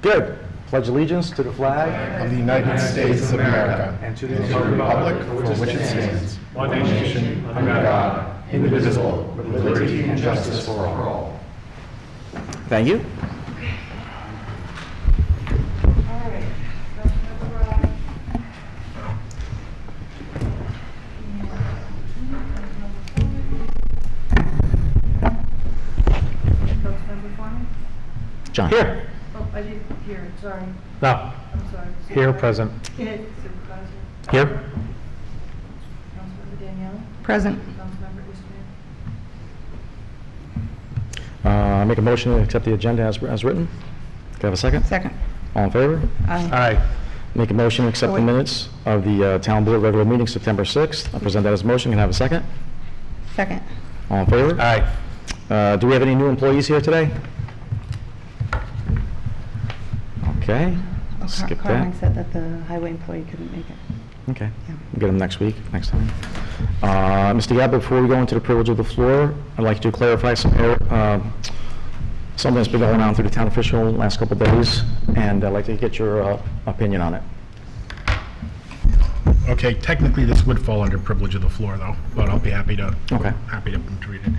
Good. Pledge allegiance to the flag of the United States of America and to the republic for which it stands, one nation, under God, indivisible, with liberty and justice for all. Thank you. John. Here. Oh, I didn't hear it, sorry. No. I'm sorry. Here, present. Supervisor. Here. Councilmember Danielle. Present. Councilmember Eastman. Make a motion to accept the agenda as written. Can I have a second? Second. All in favor? Aye. Aye. Make a motion to accept the minutes of the Town Board regular meeting September 6th. I'll present that as a motion. Can I have a second? Second. All in favor? Aye. Do we have any new employees here today? Okay. Skip Carmen that. said that the highway employee couldn't make it. Okay. Yeah. We'll get them next week, next time. Mr. Gabbard, before we go into the privilege of the floor, I'd like to clarify something that's been going on through the town official the last couple of days, and I'd like to get your opinion on it. Okay, technically this would fall under privilege of the floor though, but I'll be happy to read it.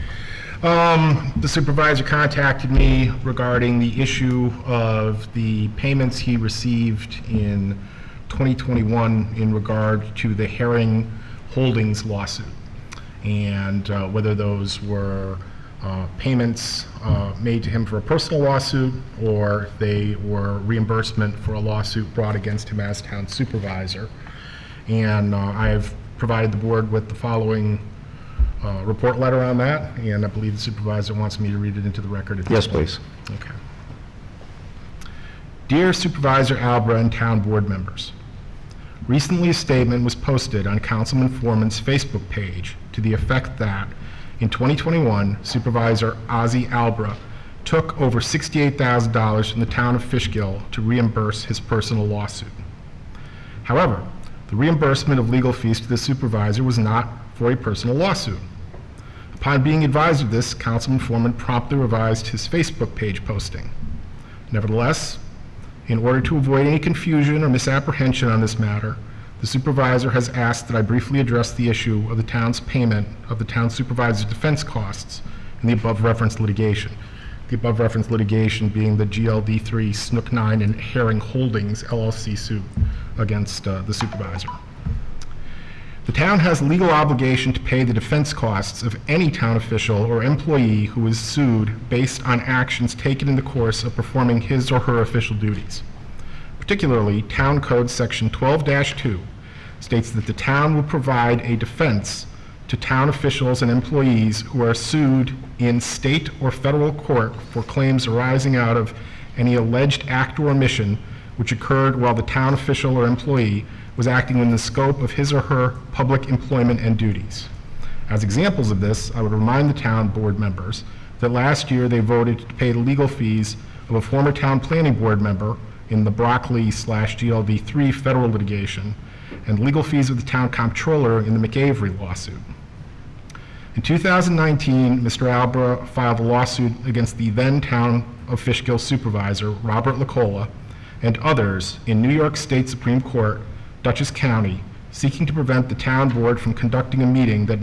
The supervisor contacted me regarding the issue of the payments he received in 2021 in regard to the Herring Holdings lawsuit, and whether those were payments made to him for a personal lawsuit or they were reimbursement for a lawsuit brought against him as town supervisor. And I've provided the board with the following report letter on that, and I believe the supervisor wants me to read it into the record. Yes, please. Okay. Dear Supervisor Albra and town board members, recently a statement was posted on Councilman Foreman's Facebook page to the effect that in 2021, Supervisor Ozzie Albra took over $68,000 from the town of Fishkill to reimburse his personal lawsuit. However, the reimbursement of legal fees to the supervisor was not for a personal lawsuit. Upon being advised of this, Councilman Foreman promptly revised his Facebook page posting. Nevertheless, in order to avoid any confusion or misapprehension on this matter, the supervisor has asked that I briefly address the issue of the town's payment of the town supervisor's defense costs in the above referenced litigation. The above referenced litigation being the GLD3 Snook 9 and Herring Holdings LLC suit against the supervisor. The town has legal obligation to pay the defense costs of any town official or employee who is sued based on actions taken in the course of performing his or her official duties. Particularly, Town Code Section 12-2 states that the town will provide a defense to town officials and employees who are sued in state or federal court for claims arising out of any alleged act or omission which occurred while the town official or employee was acting in the scope of his or her public employment and duties. As examples of this, I would remind the town board members that last year they voted to pay the legal fees of a former town planning board member in the Broccoli/GLV3 federal litigation, and legal fees of the town comptroller in the McAvery lawsuit. In 2019, Mr. Albra filed a lawsuit against the then town of Fishkill supervisor, Robert Lacola, and others in New York State Supreme Court, Dutchess County, seeking to prevent the town board from conducting a meeting that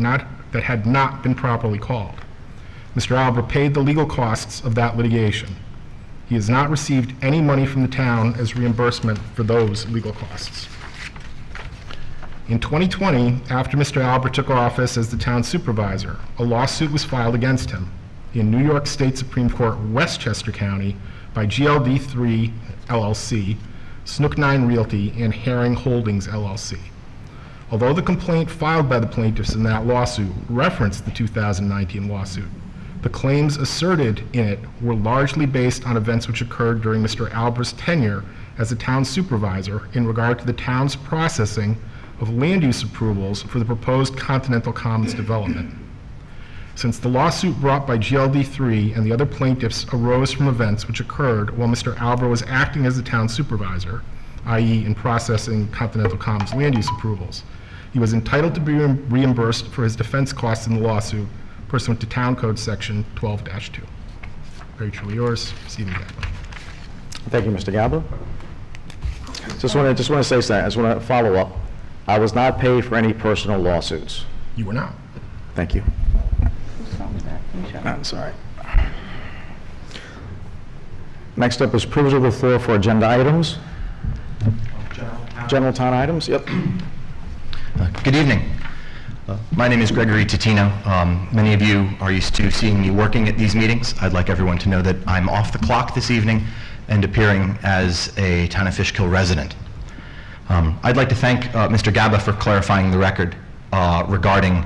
had not been properly called. Mr. Albra paid the legal costs of that litigation. He has not received any money from the town as reimbursement for those legal costs. In 2020, after Mr. Albra took office as the town supervisor, a lawsuit was filed against him in New York State Supreme Court, Westchester County, by GLD3 LLC, Snook 9 Realty, and Herring Holdings LLC. Although the complaint filed by the plaintiffs in that lawsuit referenced the 2019 lawsuit, the claims asserted in it were largely based on events which occurred during Mr. Albra's tenure as a town supervisor in regard to the town's processing of land use approvals for the proposed Continental Commons development. Since the lawsuit brought by GLD3 and the other plaintiffs arose from events which occurred while Mr. Albra was acting as the town supervisor, i.e. in processing Continental Commons land use approvals, he was entitled to be reimbursed for his defense costs in the lawsuit pursuant to Town Code Section 12-2. Very truly yours, Stephen Gatlin. Thank you, Mr. Galba. Just want to say something. I just want to follow up. I was not paid for any personal lawsuits. You were not. Thank you. Who's wrong with that? Can you show me? I'm sorry. Next up is privilege of the floor for agenda items. General town items, yep. Good evening. My name is Gregory Titino. Many of you are used to seeing me working at these meetings. I'd like everyone to know that I'm off the clock this evening and appearing as a Town of Fishkill resident. I'd like to thank Mr. Gaba for clarifying the record regarding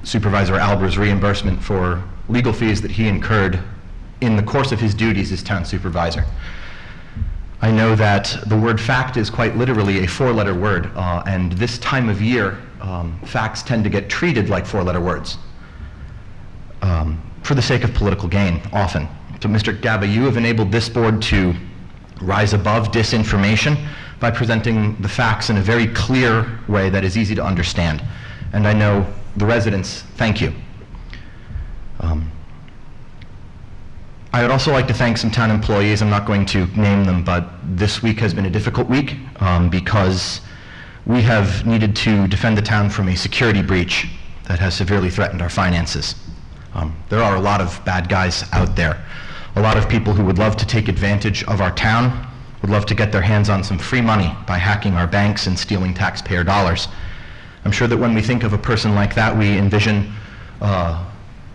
Supervisor Alber's reimbursement for legal fees that he incurred in the course of his duties as town supervisor. I know that the word fact is quite literally a four-letter word, and this time of year, facts tend to get treated like four-letter words for the sake of political gain, often. So, Mr. Gaba, you have enabled this board to rise above disinformation by presenting the facts in a very clear way that is easy to understand. And I know the residents thank you. I would also like to thank some town employees. I'm not going to name them, but this week has been a difficult week because we have needed to defend the town from a security breach that has severely threatened our finances. There are a lot of bad guys out there, a lot of people who would love to take advantage of our town, would love to get their hands on some free money by hacking our banks and stealing taxpayer dollars. I'm sure that when we think of a person like that, we envision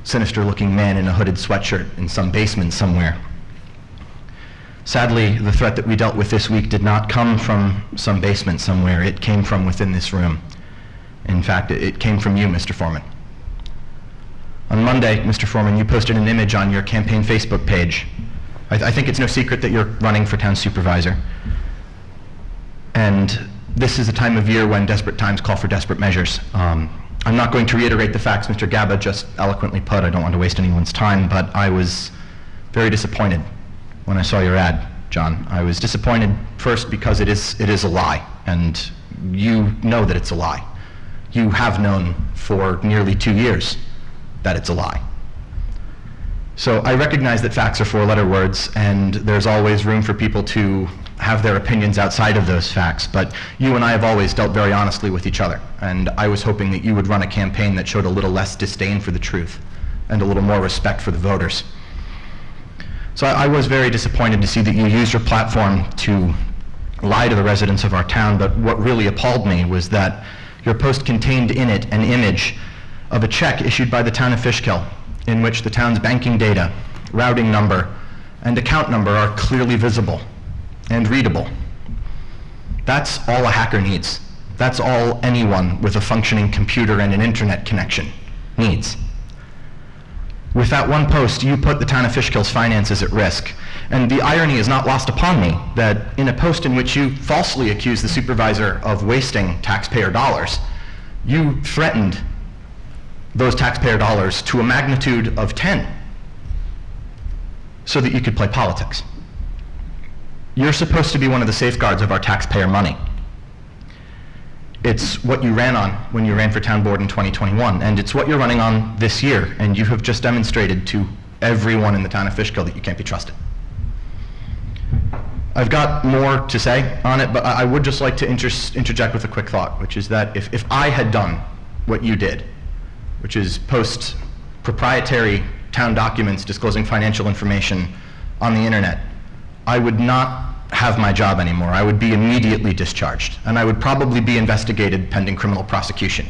sinister-looking man in a hooded sweatshirt in some basement somewhere. Sadly, the threat that we dealt with this week did not come from some basement somewhere. It came from within this room. In fact, it came from you, Mr. Foreman. On Monday, Mr. Foreman, you posted an image on your campaign Facebook page. I think it's no secret that you're running for town supervisor. And this is a time of year when desperate times call for desperate measures. I'm not going to reiterate the facts Mr. Gaba just eloquently put. I don't want to waste anyone's time, but I was very disappointed when I saw your ad, John. I was disappointed first because it is a lie, and you know that it's a lie. You have known for nearly 2 years that it's a lie. So I recognize that facts are four-letter words, and there's always room for people to have their opinions outside of those facts, but you and I have always dealt very honestly with each other, and I was hoping that you would run a campaign that showed a little less disdain for the truth and a little more respect for the voters. So I was very disappointed to see that you used your platform to lie to the residents of our town, but what really appalled me was that your post contained in it an image of a check issued by the town of Fishkill in which the town's banking data, routing number, and account number are clearly visible and readable. That's all a hacker needs. That's all anyone with a functioning computer and an internet connection needs. With that one post, you put the town of Fishkill's finances at risk. And the irony is not lost upon me that in a post in which you falsely accused the supervisor of wasting taxpayer dollars, you threatened those taxpayer dollars to a magnitude of 10 so that you could play politics. You're supposed to be one of the safeguards of our taxpayer money. It's what you ran on when you ran for town board in 2021, and it's what you're running on this year, and you have just demonstrated to everyone in the town of Fishkill that you can't be trusted. I've got more to say on it, but I would just like to interject with a quick thought, which is that if I had done what you did, which is post proprietary town documents disclosing financial information on the internet, I would not have my job anymore. I would be immediately discharged, and I would probably be investigated pending criminal prosecution.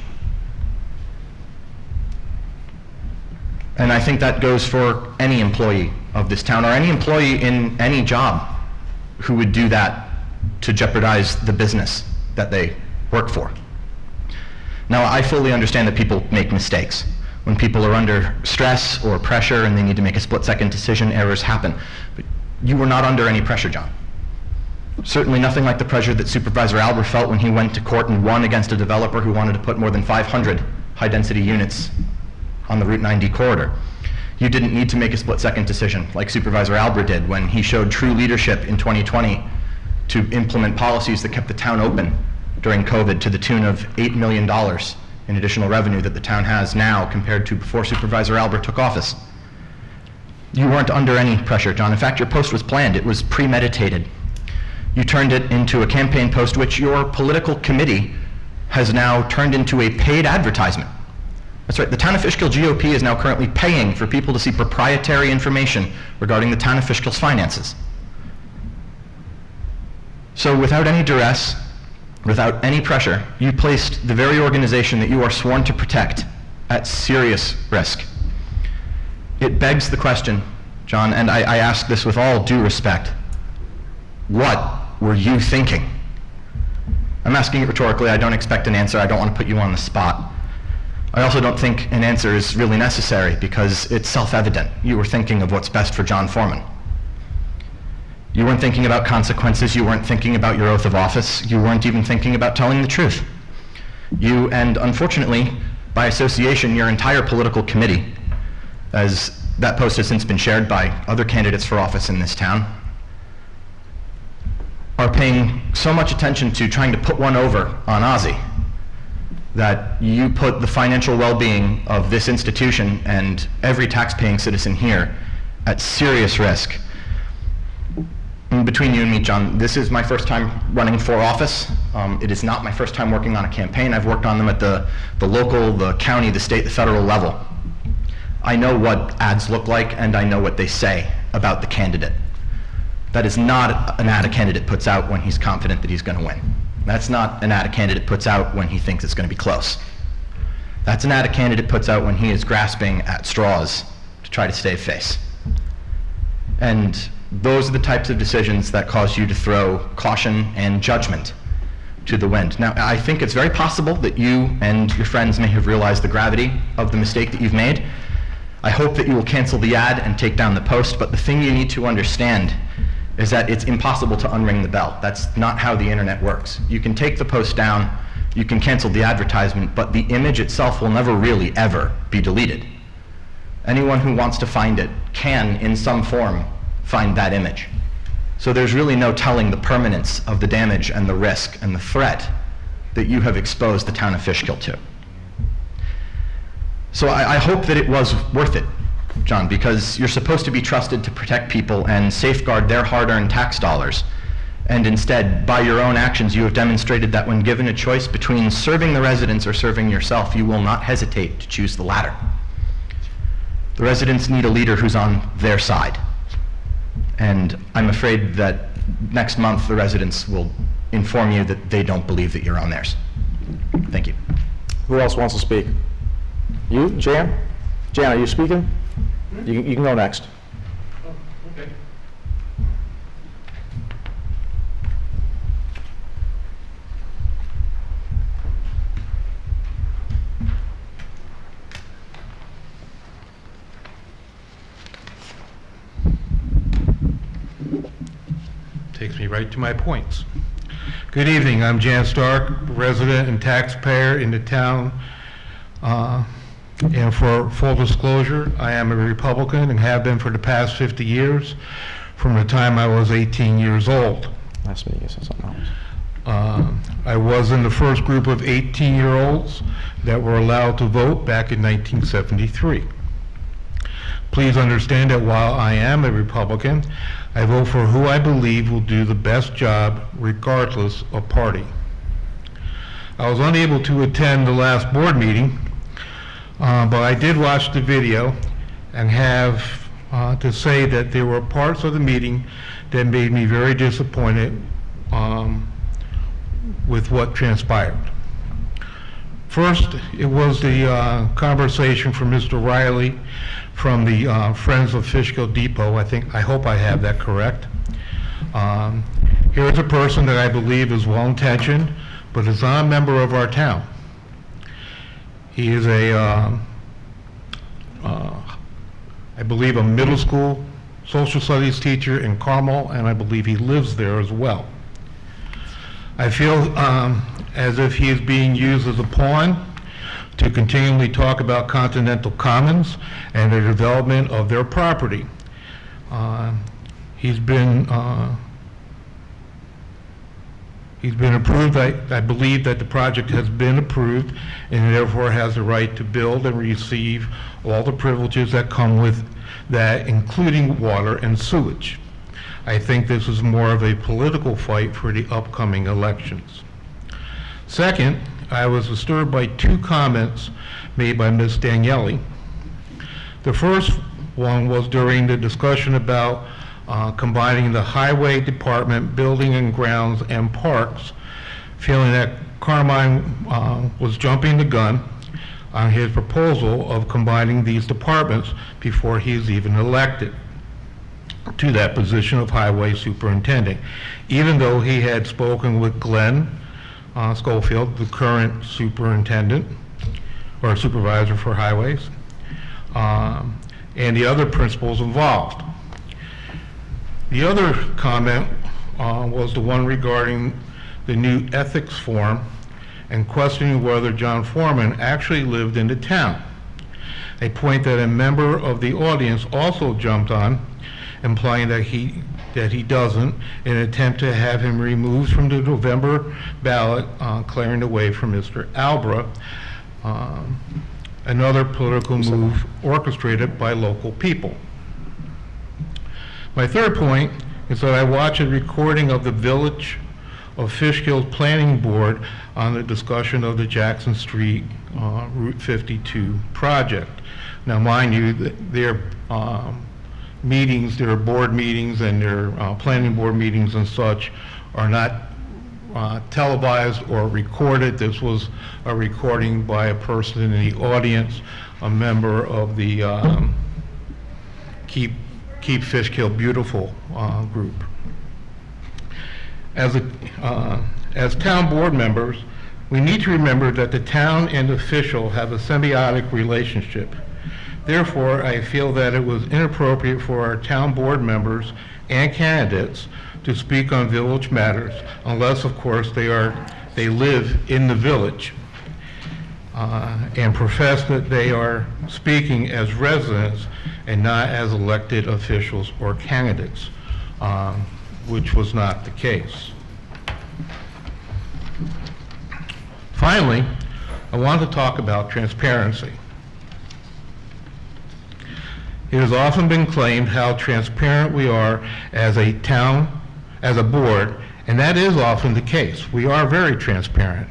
And I think that goes for any employee of this town, or any employee in any job who would do that to jeopardize the business that they work for. Now, I fully understand that people make mistakes. When people are under stress or pressure and they need to make a split-second decision, errors happen. But you were not under any pressure, John. Certainly nothing like the pressure that Supervisor Albert felt when he went to court and won against a developer who wanted to put more than 500 high-density units on the Route 9D corridor. You didn't need to make a split-second decision like Supervisor Albert did when he showed true leadership in 2020 to implement policies that kept the town open during COVID to the tune of $8 million in additional revenue that the town has now compared to before Supervisor Albert took office. You weren't under any pressure, John. In fact, your post was planned. It was premeditated. You turned it into a campaign post which your political committee has now turned into a paid advertisement. That's right. The Town of Fishkill GOP is now currently paying for people to see proprietary information regarding the Town of Fishkill's finances. So without any duress, without any pressure, you placed the very organization that you are sworn to protect at serious risk. It begs the question, John, and I ask this with all due respect, what were you thinking? I'm asking it rhetorically. I don't expect an answer. I don't want to put you on the spot. I also don't think an answer is really necessary because it's self-evident. You were thinking of what's best for John Foreman. You weren't thinking about consequences. You weren't thinking about your oath of office. You weren't even thinking about telling the truth. You, and unfortunately, by association, your entire political committee, as that post has since been shared by other candidates for office in this town, are paying so much attention to trying to put one over on Ozzy that you put the financial well-being of this institution and every tax-paying citizen here at serious risk. And between you and me, John, this is my first time running for office. It is not my first time working on a campaign. I've worked on them at the local, the county, the state, the federal level. I know what ads look like, and I know what they say about the candidate. That is not an ad a candidate puts out when he's confident that he's going to win. That's not an ad a candidate puts out when he thinks it's going to be close. That's an ad a candidate puts out when he is grasping at straws to try to save face. And those are the types of decisions that cause you to throw caution and judgment to the wind. Now, I think it's very possible that you and your friends may have realized the gravity of the mistake that you've made. I hope that you will cancel the ad and take down the post, but the thing you need to understand is that it's impossible to unring the bell. That's not how the internet works. You can take the post down, you can cancel the advertisement, but the image itself will never really ever be deleted. Anyone who wants to find it can, in some form, find that image. So there's really no telling the permanence of the damage and the risk and the threat that you have exposed the town of Fishkill to. So I hope that it was worth it, John, because you're supposed to be trusted to protect people and safeguard their hard-earned tax dollars. And instead, by your own actions, you have demonstrated that when given a choice between serving the residents or serving yourself, you will not hesitate to choose the latter. The residents need a leader who's on their side. And I'm afraid that next month the residents will inform you that they don't believe that you're on theirs. Thank you. Who else wants to speak? You, Jan? Jan, are you speaking? You can go next. Okay. Takes me right to my points. Good evening, I'm Jan Stark, resident and taxpayer in the town. And for full disclosure, I am a Republican and have been for the past 50 years, from the time I was 18 years old. Nice meeting you. Said something else. I was in the first group of 18-year-olds that were allowed to vote back in 1973. Please understand that while I am a Republican, I vote for who I believe will do the best job regardless of party. I was unable to attend the last board meeting, but I did watch the video and have to say that there were parts of the meeting that made me very disappointed with what transpired. First, it was the conversation from Mr. Riley from the Friends of Fishkill Depot. I hope I have that correct. Here's a person that I believe is well-intentioned, but is not a member of our town. He is I believe, a middle school social studies teacher in Carmel, and I believe he lives there as well. I feel as if he is being used as a pawn to continually talk about Continental Commons and the development of their property. He's been He's been approved. I believe that the project has been approved and therefore has the right to build and receive all the privileges that come with that, including water and sewage. I think this is more of a political fight for the upcoming elections. Second, I was disturbed by two comments made by Ms. Daniele. The first one was during the discussion about combining the Highway Department, Building and Grounds, and Parks, feeling that Carmine was jumping the gun on his proposal of combining these departments before he is even elected to that position of Highway Superintendent, even though he had spoken with Glenn Schofield, the current superintendent or supervisor for highways, and the other principals involved. The other comment was the one regarding the new ethics form and questioning whether John Foreman actually lived in the town, a point that a member of the audience also jumped on, implying that he doesn't, in an attempt to have him removed from the November ballot, clearing the way for Mr. Albra, another political move orchestrated by local people. My third point is that I watched a recording of the Village of Fishkill Planning Board on the discussion of the Jackson Street Route 52 project. Now, mind you, their meetings, their board meetings and their planning board meetings and such are not televised or recorded. This was a recording by a person in the audience, a member of the Keep Fishkill Beautiful group. As town board members, we need to remember that the town and official have a symbiotic relationship. Therefore, I feel that it was inappropriate for our town board members and candidates to speak on village matters, unless, of course, they live in the village and profess that they are speaking as residents and not as elected officials or candidates, which was not the case. Finally, I want to talk about transparency. It has often been claimed how transparent we are as a town, as a board, and that is often the case. We are very transparent.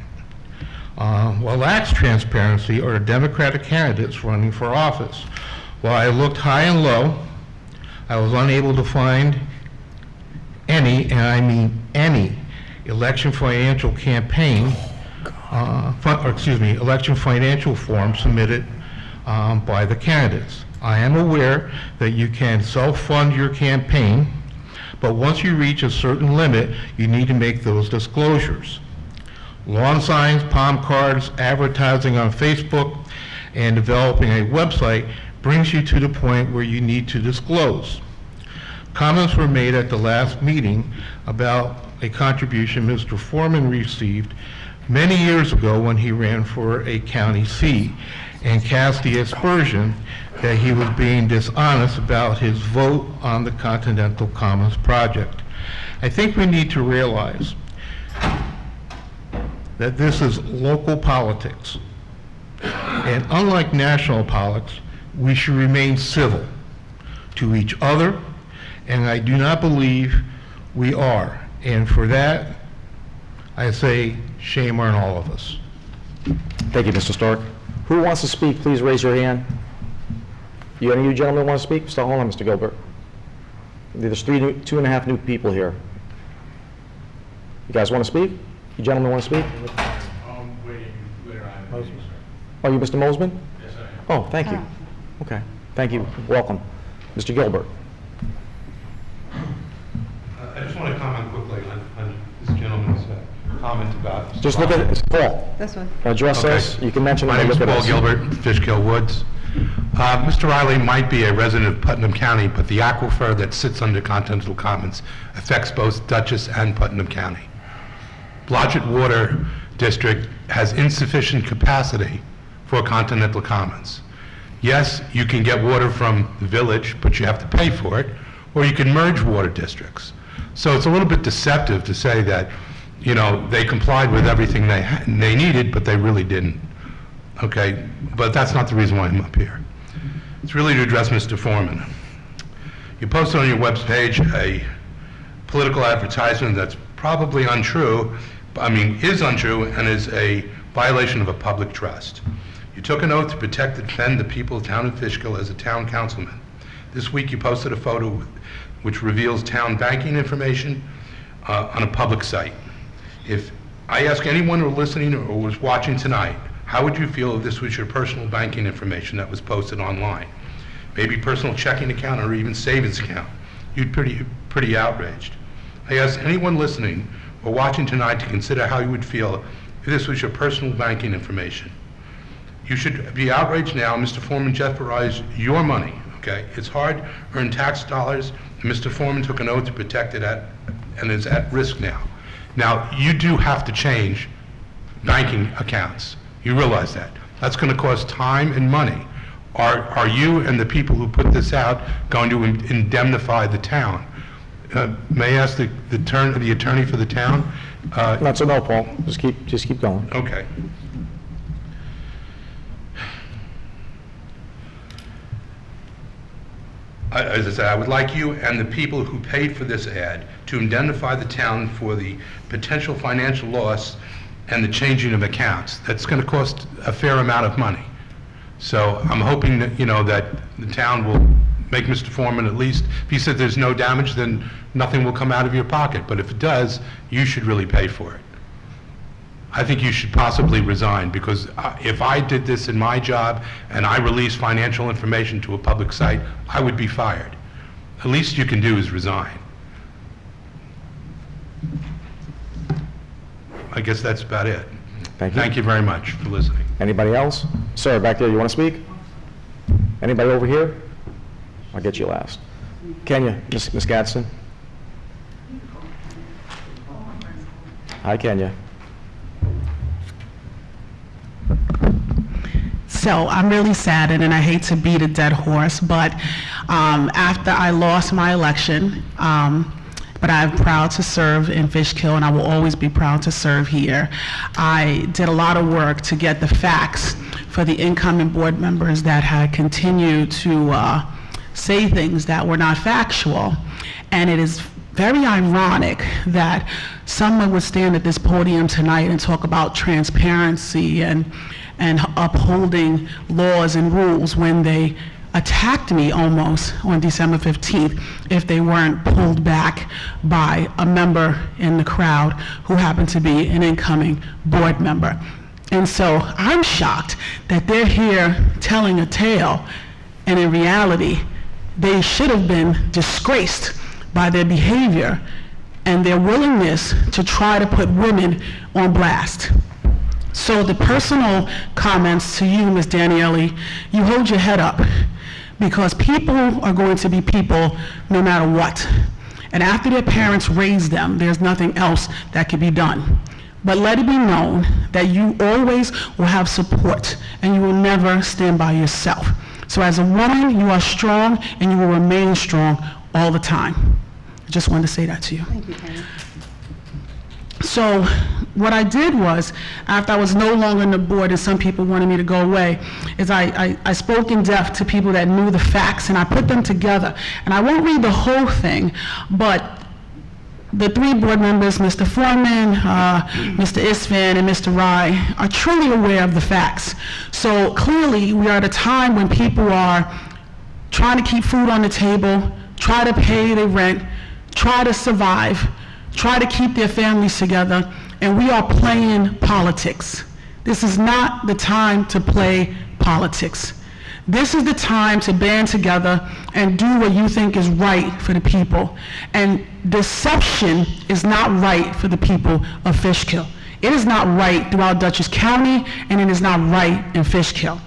What lacks transparency are the Democratic candidates running for office. While I looked high and low, I was unable to find any, and I mean any, election financial campaign, election financial form submitted by the candidates. I am aware that you can self-fund your campaign, but once you reach a certain limit, you need to make those disclosures. Lawn signs, palm cards, advertising on Facebook, and developing a website brings you to the point where you need to disclose. Comments were made at the last meeting about a contribution Mr. Foreman received many years ago when he ran for a county seat and cast the aspersion that he was being dishonest about his vote on the Continental Commons project. I think we need to realize that this is local politics. And unlike national politics, we should remain civil to each other, and I do not believe we are. And for that, I say shame on all of us. Thank you, Mr. Stark. Who wants to speak, please raise your hand. Any of you gentlemen want to speak? Hold on, Mr. Gilbert. There's two and a half new people here. You guys want to speak? You gentlemen want to speak? Oh, you Mr. Mosman? Yes, I am. Oh, thank you. Okay, thank you. Welcome. Mr. Gilbert. I just want to comment quickly on this gentleman's comment about... Just look at it, it's Paul. This one. Address Okay. us, you can mention it. My name is look at Paul us. Gilbert, Fishkill Woods. Mr. Riley might be a resident of Putnam County, but the aquifer that sits under Continental Commons affects both Dutchess and Putnam County. Blodgett Water District has insufficient capacity for Continental Commons. Yes, you can get water from the village, but you have to pay for it, or you can merge water districts. So it's a little bit deceptive to say that you know, they complied with everything they needed, but they really didn't. Okay? But that's not the reason why I'm up here. It's really to address Mr. Foreman. You posted on your webpage a political advertisement that's probably untrue, is untrue and is a violation of a public trust. You took an oath to protect and defend the people of town of Fishkill as a town councilman. This week you posted a photo which reveals town banking information on a public site. If I ask anyone who listening or was watching tonight, how would you feel if this was your personal banking information that was posted online? Maybe personal checking account or even savings account. You'd pretty outraged. I ask anyone listening or watching tonight to consider how you would feel if this was your personal banking information. You should be outraged now. Mr. Foreman jeopardized your money, okay? It's hard-earned tax dollars, and Mr. Foreman took an oath to protect it and is at risk now. Now, you do have to change banking accounts. You realize that. That's going to cost time and money. Are you and the people who put this out going to indemnify the town? May I ask the attorney for the town? That's a no, Paul. Just keep going. Okay. As I said, I would like you and the people who paid for this ad to indemnify the town for the potential financial loss and the changing of accounts. That's going to cost a fair amount of money. So I'm hoping that, that the town will make Mr. Foreman at least, if he said there's no damage, then nothing will come out of your pocket. But if it does, you should really pay for it. I think you should possibly resign, because if I did this in my job and I released financial information to a public site, I would be fired. The least you can do is resign. I guess that's about it. Thank you. Thank you very much for listening. Anybody else? Sir, back there, you want to speak? Anybody over here? I'll get you last. Kenya, Ms. Gadsden. Hi, Kenya. So I'm really saddened, and I hate to beat a dead horse, but after I lost my election, but I'm proud to serve in Fishkill, and I will always be proud to serve here. I did a lot of work to get the facts for the incoming board members that had continued to say things that were not factual. And it is very ironic that someone would stand at this podium tonight and talk about transparency and upholding laws and rules when they attacked me almost on December 15th if they weren't pulled back by a member in the crowd who happened to be an incoming board member. And so I'm shocked that they're here telling a tale, and in reality, they should have been disgraced by their behavior and their willingness to try to put women on blast. So the personal comments to you, Ms. Daniele, you hold your head up, because people are going to be people no matter what. And after their parents raised them, there's nothing else that can be done. But let it be known that you always will have support, and you will never stand by yourself. So as a woman, you are strong, and you will remain strong all the time. I just wanted to say that to you. Thank you, Kenny. So what I did was, after I was no longer on the board and some people wanted me to go away, is I spoke in depth to people that knew the facts, and I put them together. And I won't read the whole thing, but the three board members, Mr. Foreman, Mr. Isfan, and Mr. Rai, are truly aware of the facts. So clearly, we are at a time when people are trying to keep food on the table, try to pay their rent, try to survive, try to keep their families together, and we are playing politics. This is not the time to play politics. This is the time to band together and do what you think is right for the people. And deception is not right for the people of Fishkill. It is not right throughout Dutchess County, and it is not right in Fishkill.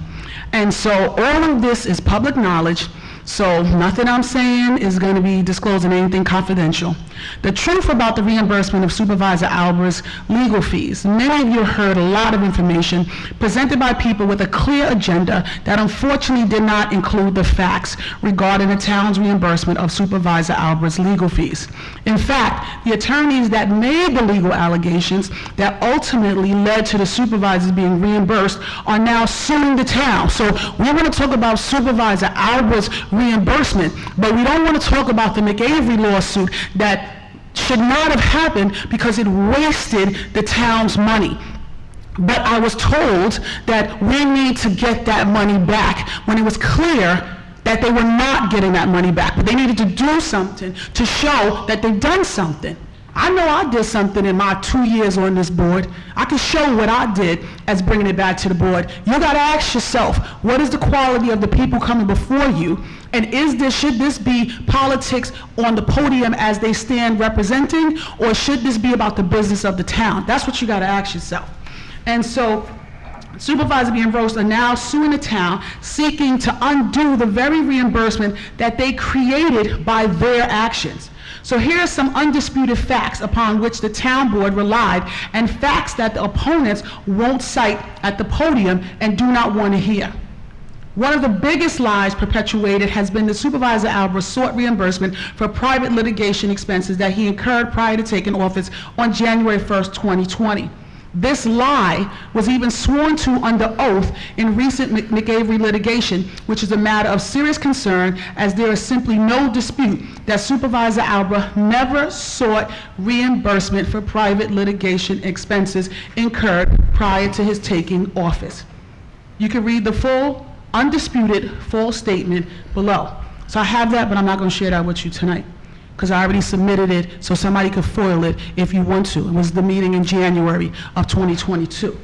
And so all of this is public knowledge, so nothing I'm saying is going to be disclosing anything confidential. The truth about the reimbursement of Supervisor Albert's legal fees. Many of you heard a lot of information presented by people with a clear agenda that unfortunately did not include the facts regarding the town's reimbursement of Supervisor Albert's legal fees. In fact, the attorneys that made the legal allegations that ultimately led to the supervisors being reimbursed are now suing the town. So we want to talk about Supervisor Albert's reimbursement, but we don't want to talk about the McAvery lawsuit that should not have happened because it wasted the town's money. But I was told that we need to get that money back when it was clear that they were not getting that money back, but they needed to do something to show that they've done something. I know I did something in my 2 years on this board. I can show what I did as bringing it back to the board. You got to ask yourself, what is the quality of the people coming before you? And should this be politics on the podium as they stand representing, or should this be about the business of the town? That's what you got to ask yourself. And so Supervisor Bienvros are now suing the town, seeking to undo the very reimbursement that they created by their actions. So here are some undisputed facts upon which the town board relied, and facts that the opponents won't cite at the podium and do not want to hear. One of the biggest lies perpetuated has been that Supervisor Albert sought reimbursement for private litigation expenses that he incurred prior to taking office on January 1st, 2020. This lie was even sworn to under oath in recent McAvery litigation, which is a matter of serious concern, as there is simply no dispute that Supervisor Albert never sought reimbursement for private litigation expenses incurred prior to his taking office. You can read the full, undisputed, full statement below. So I have that, but I'm not going to share that with you tonight, because I already submitted it so somebody could foil it if you want to. It was the meeting in January of 2022.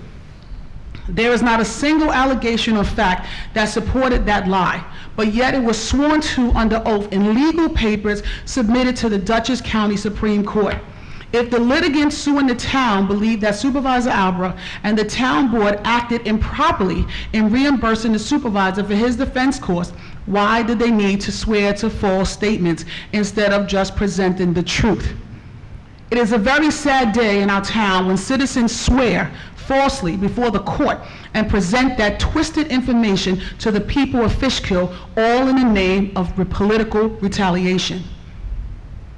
There is not a single allegation or fact that supported that lie, but yet it was sworn to under oath in legal papers submitted to the Dutchess County Supreme Court. If the litigants suing the town believe that Supervisor Albert and the town board acted improperly in reimbursing the supervisor for his defense costs, why did they need to swear to false statements instead of just presenting the truth? It is a very sad day in our town when citizens swear falsely before the court and present that twisted information to the people of Fishkill, all in the name of political retaliation.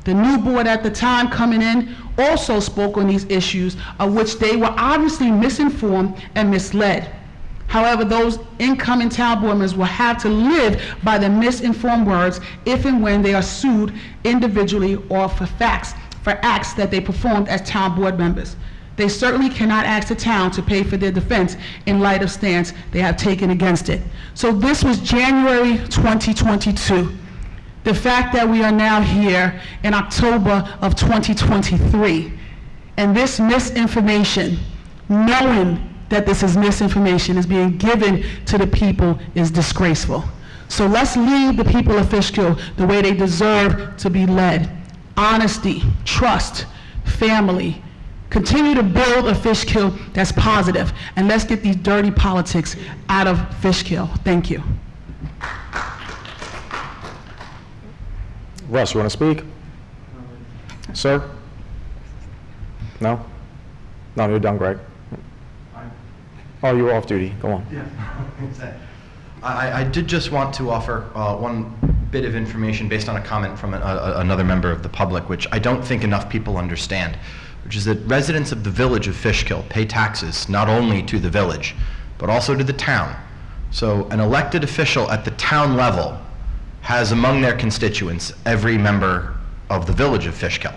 The new board at the time coming in also spoke on these issues, of which they were obviously misinformed and misled. However, those incoming town board members will have to live by the misinformed words if and when they are sued individually or for acts that they performed as town board members. They certainly cannot ask the town to pay for their defense in light of stance they have taken against it. So this was January 2022. The fact that we are now here in October of 2023, and this misinformation, knowing that this is misinformation, is being given to the people, is disgraceful. So let's lead the people of Fishkill the way they deserve to be led. Honesty, trust, family. Continue to build a Fishkill that's positive, and let's get these dirty politics out of Fishkill. Thank you. Russ, you want to speak? Sir? No? No, you're done, Greg. Oh, you were off duty. Go on. Yeah. I did just want to offer one bit of information based on a comment from another member of the public, which I don't think enough people understand, which is that residents of the village of Fishkill pay taxes not only to the village, but also to the town. So an elected official at the town level has among their constituents every member of the village of Fishkill.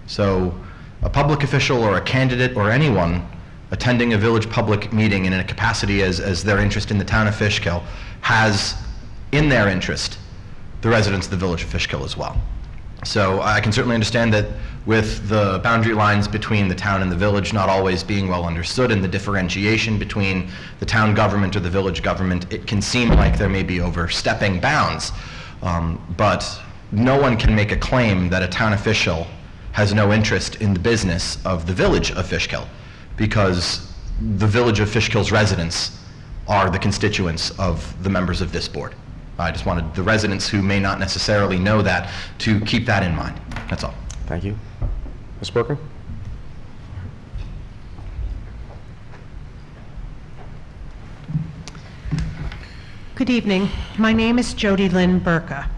So a public official or a candidate or anyone attending a village public meeting in a capacity as their interest in the town of Fishkill has in their interest the residents of the village of Fishkill as well. So I can certainly understand that with the boundary lines between the town and the village not always being well understood, and the differentiation between the town government or the village government, it can seem like there may be overstepping bounds. But no one can make a claim that a town official has no interest in the business of the village of Fishkill, because the village of Fishkill's residents are the constituents of the members of this board. I just wanted the residents who may not necessarily know that to keep that in mind. That's all. Thank you. Ms. Booker? Good evening. My name is Jody Lynn Burka.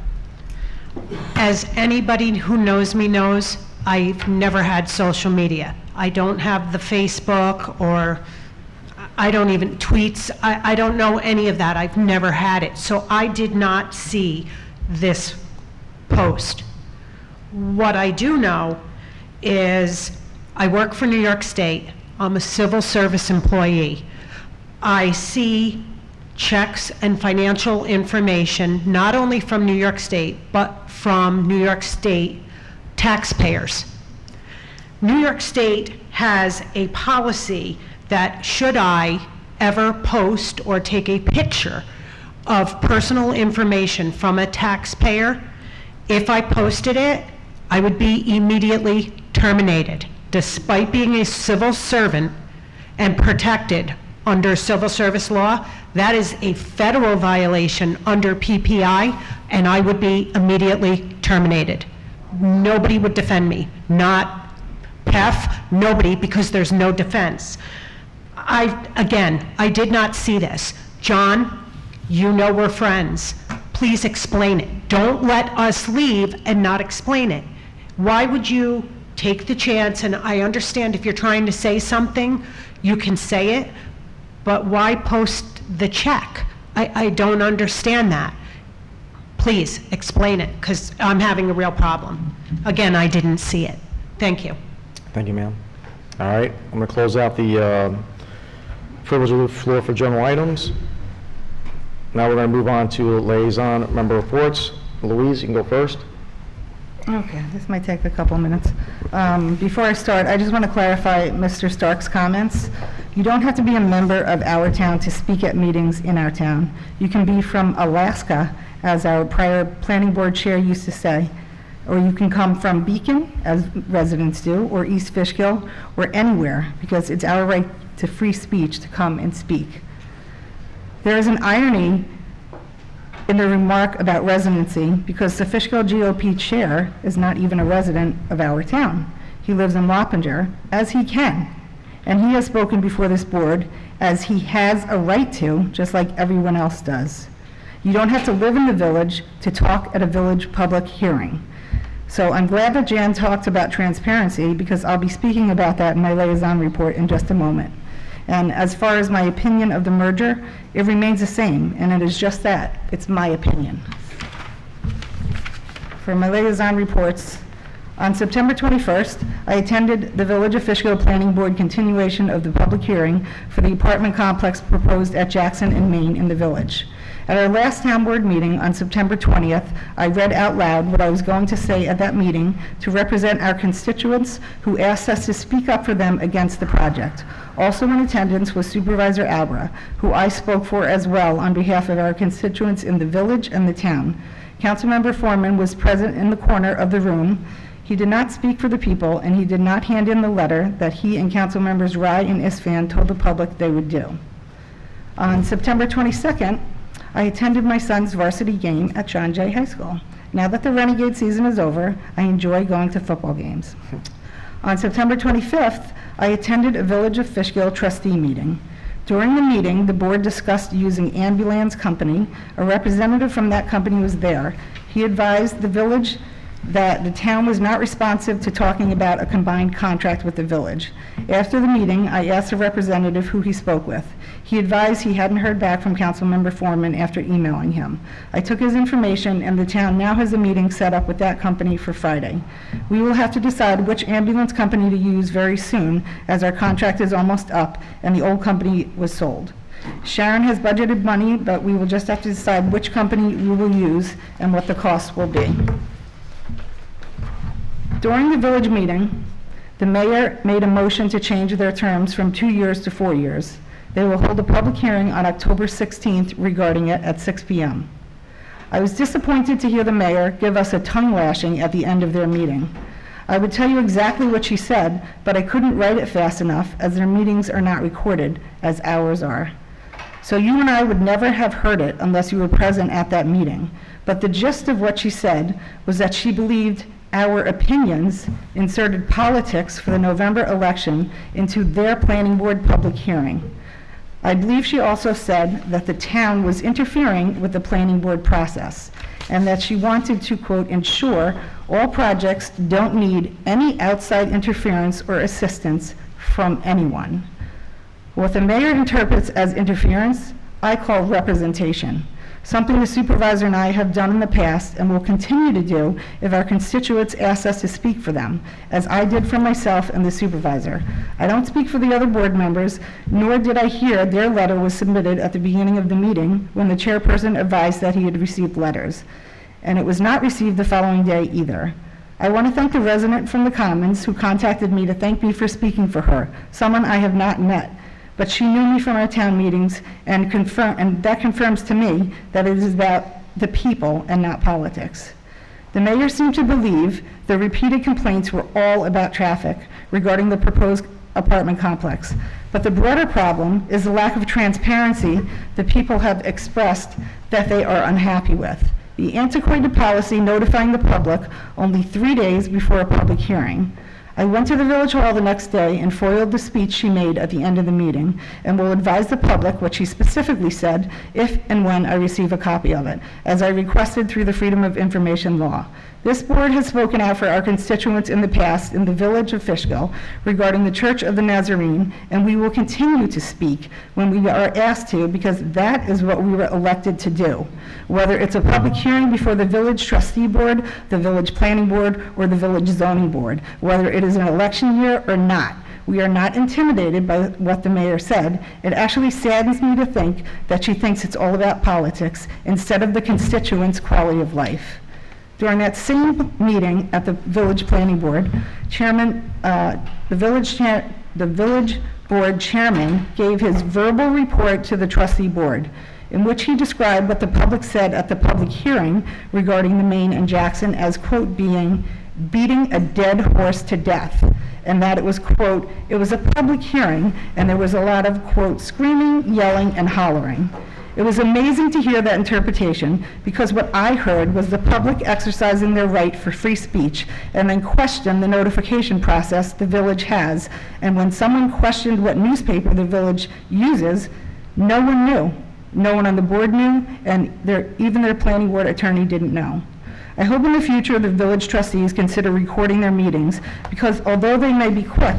As anybody who knows me knows, I've never had social media. I don't have the Facebook, or I don't even tweets. I don't know any of that. I've never had it. So I did not see this post. What I do know is I work for New York State. I'm a civil service employee. I see checks and financial information, not only from New York State, but from New York State taxpayers. New York State has a policy that should I ever post or take a picture of personal information from a taxpayer, if I posted it, I would be immediately terminated, despite being a civil servant and protected under civil service law. That is a federal violation under PPI, and I would be immediately terminated. Nobody would defend me, not PEF, nobody, because there's no defense. Again, I did not see this. John, you know we're friends. Please explain it. Don't let us leave and not explain it. Why would you take the chance, and I understand if you're trying to say something, you can say it, but why post the check? I don't understand that. Please explain it, because I'm having a real problem. Again, I didn't see it. Thank you. Thank you, ma'am. All right, I'm going to close out the privilege of the floor for general items. Now we're going to move on to liaison member reports. Louise, you can go first. Okay, this might take a couple minutes. Before I start, I just want to clarify Mr. Stark's comments. You don't have to be a member of our town to speak at meetings in our town. You can be from Alaska, as our prior planning board chair used to say, or you can come from Beacon, as residents do, or East Fishkill, or anywhere, because it's our right to free speech to come and speak. There is an irony in the remark about residency, because the Fishkill GOP chair is not even a resident of our town. He lives in Wappinger, as he can, and he has spoken before this board as he has a right to, just like everyone else does. You don't have to live in the village to talk at a village public hearing. So I'm glad that Jan talked about transparency, because I'll be speaking about that in my liaison report in just a moment. And as far as my opinion of the merger, it remains the same, and it is just that. It's my opinion. For my liaison reports, on September 21st, I attended the Village of Fishkill Planning Board continuation of the public hearing for the apartment complex proposed at Jackson and Main in the village. At our last town board meeting on September 20th, I read out loud what I was going to say at that meeting to represent our constituents who asked us to speak up for them against the project. Also in attendance was Supervisor Albra, who I spoke for as well on behalf of our constituents in the village and the town. Councilmember Foreman was present in the corner of the room. He did not speak for the people, and he did not hand in the letter that he and Councilmembers Rye and Isfan told the public they would do. On September 22nd, I attended my son's varsity game at John Jay High School. Now that the Renegade season is over, I enjoy going to football games. On September 25th, I attended a Village of Fishkill trustee meeting. During the meeting, the board discussed using Ambulance Company. A representative from that company was there. He advised the village that the town was not responsive to talking about a combined contract with the village. After the meeting, I asked the representative who he spoke with. He advised he hadn't heard back from Councilmember Foreman after emailing him. I took his information, and the town now has a meeting set up with that company for Friday. We will have to decide which ambulance company to use very soon, as our contract is almost up and the old company was sold. Sharon has budgeted money, but we will just have to decide which company we will use and what the cost will be. During the village meeting, the mayor made a motion to change their terms from 2 years to 4 years. They will hold a public hearing on October 16th regarding it at 6 p.m. I was disappointed to hear the mayor give us a tongue lashing at the end of their meeting. I would tell you exactly what she said, but I couldn't write it fast enough, as their meetings are not recorded, as ours are. So you and I would never have heard it unless you were present at that meeting. But the gist of what she said was that she believed our opinions, inserted politics for the November election into their planning board public hearing. I believe she also said that the town was interfering with the planning board process, and that she wanted to, quote, ensure all projects don't need any outside interference or assistance from anyone. What the mayor interprets as interference, I call representation, something the supervisor and I have done in the past and will continue to do if our constituents ask us to speak for them, as I did for myself and the supervisor. I don't speak for the other board members, nor did I hear their letter was submitted at the beginning of the meeting when the chairperson advised that he had received letters. And it was not received the following day either. I want to thank the resident from the Commons who contacted me to thank me for speaking for her, someone I have not met, but she knew me from our town meetings and that confirms to me that it is about the people and not politics. The mayor seemed to believe the repeated complaints were all about traffic regarding the proposed apartment complex, but the broader problem is the lack of transparency the people have expressed that they are unhappy with. The antiquated policy notifying the public only 3 days before a public hearing. I went to the village hall the next day and foiled the speech she made at the end of the meeting and will advise the public what she specifically said if and when I receive a copy of it, as I requested through the Freedom of Information law. This board has spoken out for our constituents in the past in the village of Fishkill regarding the Church of the Nazarene, and we will continue to speak when we are asked to, because that is what we were elected to do. Whether it's a public hearing before the village trustee board, the village planning board, or the village zoning board, whether it is an election year or not. We are not intimidated by what the mayor said. It actually saddens me to think that she thinks it's all about politics instead of the constituents' quality of life. During that same meeting at the village planning board, the village board chairman gave his verbal report to the trustee board, in which he described what the public said at the public hearing regarding the Main and Jackson as, quote, being beating a dead horse to death, and that it was, quote, it was a public hearing and there was a lot of, quote, screaming, yelling, and hollering. It was amazing to hear that interpretation, because what I heard was the public exercising their right for free speech and then question the notification process the village has. And when someone questioned what newspaper the village uses, no one knew. No one on the board knew, and even their planning board attorney didn't know. I hope in the future the village trustees consider recording their meetings, because although they may be quick,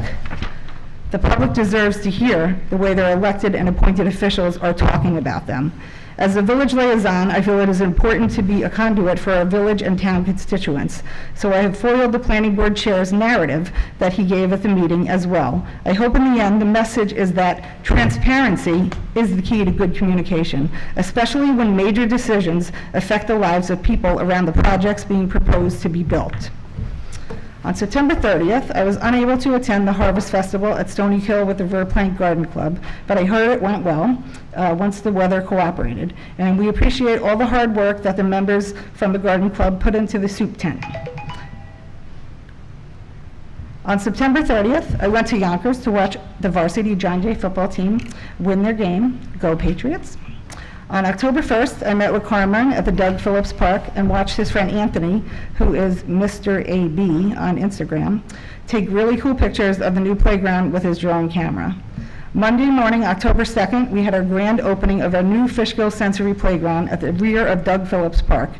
the public deserves to hear the way their elected and appointed officials are talking about them. As a village liaison, I feel it is important to be a conduit for our village and town constituents. So I have foiled the planning board chair's narrative that he gave at the meeting as well. I hope in the end the message is that transparency is the key to good communication, especially when major decisions affect the lives of people around the projects being proposed to be built. On September 30th, I was unable to attend the Harvest Festival at Stony Hill with the Verplank Garden Club, but I heard it went well once the weather cooperated. And we appreciate all the hard work that the members from the Garden Club put into the soup tent. On September 30th, I went to Yonkers to watch the varsity John Jay football team win their game. Go Patriots. On October 1st, I met with Carmine at the Doug Phillips Park and watched his friend Anthony, who is Mr. AB on Instagram, take really cool pictures of the new playground with his drone camera. Monday morning, October 2nd, we had our grand opening of our new Fishkill Sensory Playground at the rear of Doug Phillips Park.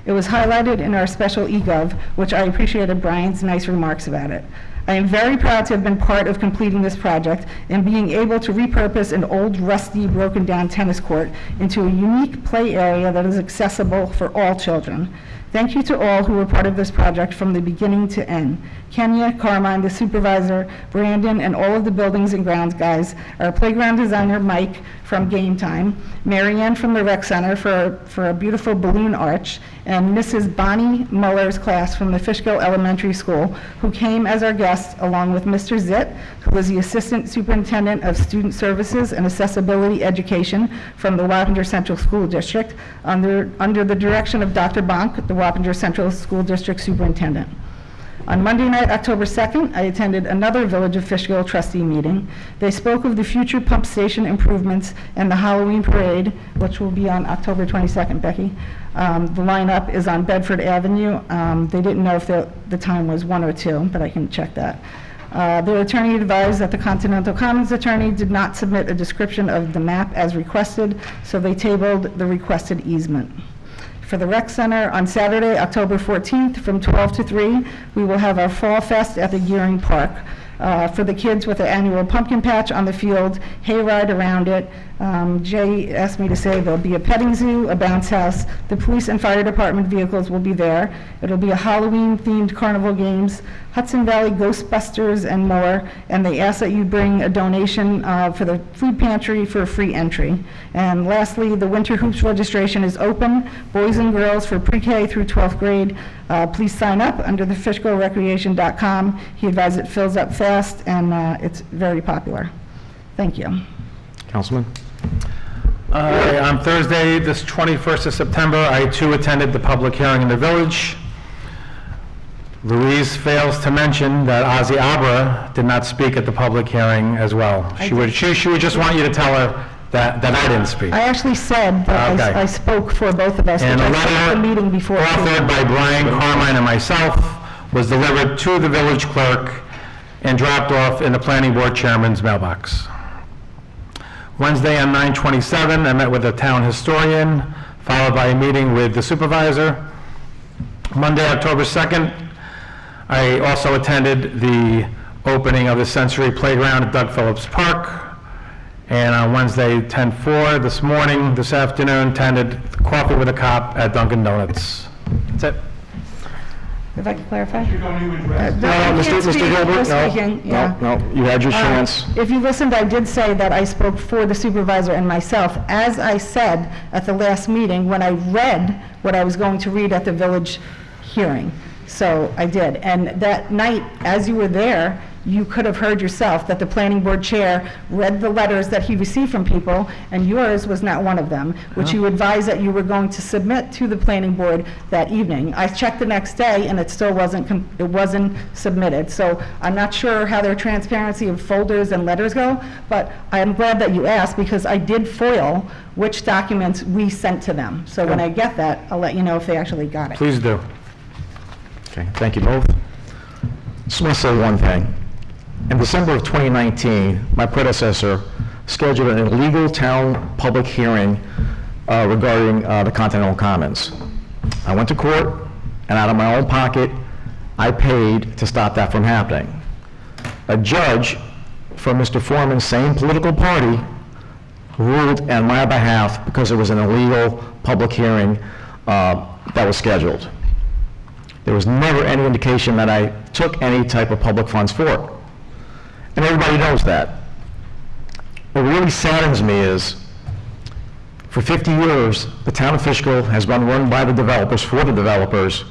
It was highlighted in our special eGov, which I appreciated Brian's nice remarks about it. I am very proud to have been part of completing this project and being able to repurpose an old, rusty, broken-down tennis court into a unique play area that is accessible for all children. Thank you to all who were part of this project from the beginning to end. Kenya, Carmine, the supervisor, Brandon, and all of the buildings and grounds guys, our playground designer, Mike, from Game Time, Marianne from the Rec Center for a beautiful balloon arch, and Mrs. Bonnie Muller's class from the Fishkill Elementary School, who came as our guest, along with Mr. Zitt, who was the Assistant Superintendent of Student Services and Accessibility Education from the Wappinger Central School District, under the direction of Dr. Bonk, the Wappinger Central School District Superintendent. On Monday night, October 2nd, I attended another Village of Fishkill trustee meeting. They spoke of the future pump station improvements and the Halloween parade, which will be on October 22nd, Becky. The lineup is on Bedford Avenue. They didn't know if the time was 1 or 2, but I can check that. Their attorney advised that the Continental Commons attorney did not submit a description of the map as requested, so they tabled the requested easement. For the rec center, on Saturday, October 14th, from 12 to 3, we will have our Fall Fest at the Gearing Park. For the kids with the annual pumpkin patch on the field, hayride around it. Jay asked me to say there'll be a petting zoo, a bounce house. The police and fire department vehicles will be there. It'll be a Halloween-themed carnival games, Hudson Valley Ghostbusters, and more. And they ask that you bring a donation for the food pantry for a free entry. And lastly, the Winter Hoops registration is open, boys and girls for pre-K through 12th grade. Please sign up under the fishkillrecreation.com. He advised it fills up fast, and it's very popular. Thank you. Councilman? On Thursday, this 21st of September, I too attended the public hearing in the village. Louise fails to mention that Ozzy Abra did not speak at the public hearing as well. She would just want you to tell her that I didn't speak. I actually said that Okay. I spoke for both of us, And which a I said at the meeting before. authored by Brian Carmine and myself was delivered to the village clerk and dropped off in the planning board chairman's mailbox. Wednesday on 9/27, I met with the town historian, followed by a meeting with the supervisor. Monday, October 2nd, I also attended the opening of the sensory playground at Doug Phillips Park. And on Wednesday, 10/4, this afternoon, attended Coffee with a Cop at Dunkin' Donuts. That's it. If I could clarify? No, Mr. Gilbert, no, you had your chance. If you listened, I did say that I spoke for the supervisor and myself, as I said at the last meeting when I read what I was going to read at the village hearing. So I did. And that night, as you were there, you could have heard yourself that the planning board chair read the letters that he received from people, and yours was not one of them, which you advised that you were going to submit to the planning board that evening. I checked the next day, and it still wasn't submitted. So I'm not sure how their transparency of folders and letters go, but I'm glad that you asked, because I did foil which documents we sent to them. So when I get that, I'll let you know if they actually got it. Please do. Okay, thank you both. Just want to say one thing. In December of 2019, my predecessor scheduled an illegal town public hearing regarding the Continental Commons. I went to court, and out of my own pocket, I paid to stop that from happening. A judge from Mr. Foreman's same political party ruled on my behalf because it was an illegal public hearing that was scheduled. There was never any indication that I took any type of public funds for it. And everybody knows that. What really saddens me is, for 50 years, the town of Fishkill has been run by the developers, for the developers,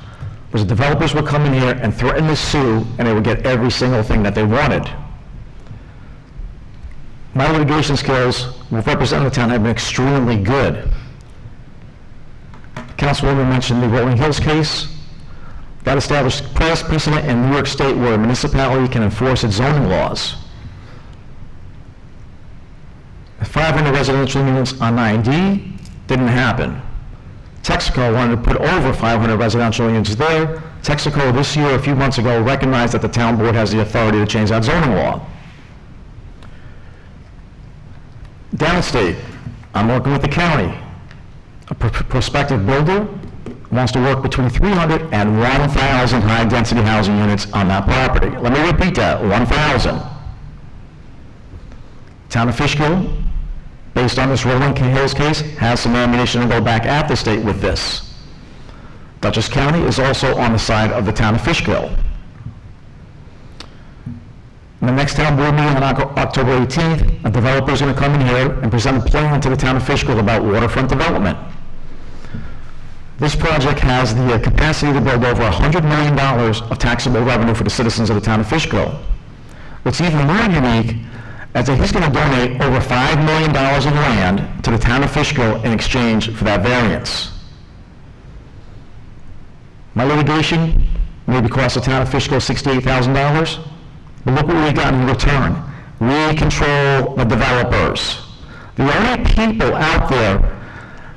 because the developers would come in here and threaten to sue, and they would get every single thing that they wanted. My litigation skills with representing the town have been extremely good. Councilwoman mentioned the Rolling Hills case. That established precedent in New York State where a municipality can enforce its zoning laws. 500 residential units on 9D didn't happen. Texaco wanted to put over 500 residential units there. Texaco this year, a few months ago, recognized that the town board has the authority to change that zoning law. Downstate, I'm working with the county. A prospective builder wants to work between 300 and 1,000 high-density housing units on that property. Let me repeat that, 1,000. Town of Fishkill, based on this Rolling Hills case, has some ammunition to go back at the state with this. Dutchess County is also on the side of the town of Fishkill. In the next town board meeting on October 18th, a developer is going to come in here and present a plan to the town of Fishkill about waterfront development. This project has the capacity to build over $100 million of taxable revenue for the citizens of the town of Fishkill. What's even more unique is that he's going to donate over $5 million in land to the town of Fishkill in exchange for that variance. My litigation maybe cost the town of Fishkill $68,000. But look what we got in return. We control the developers. The only people out there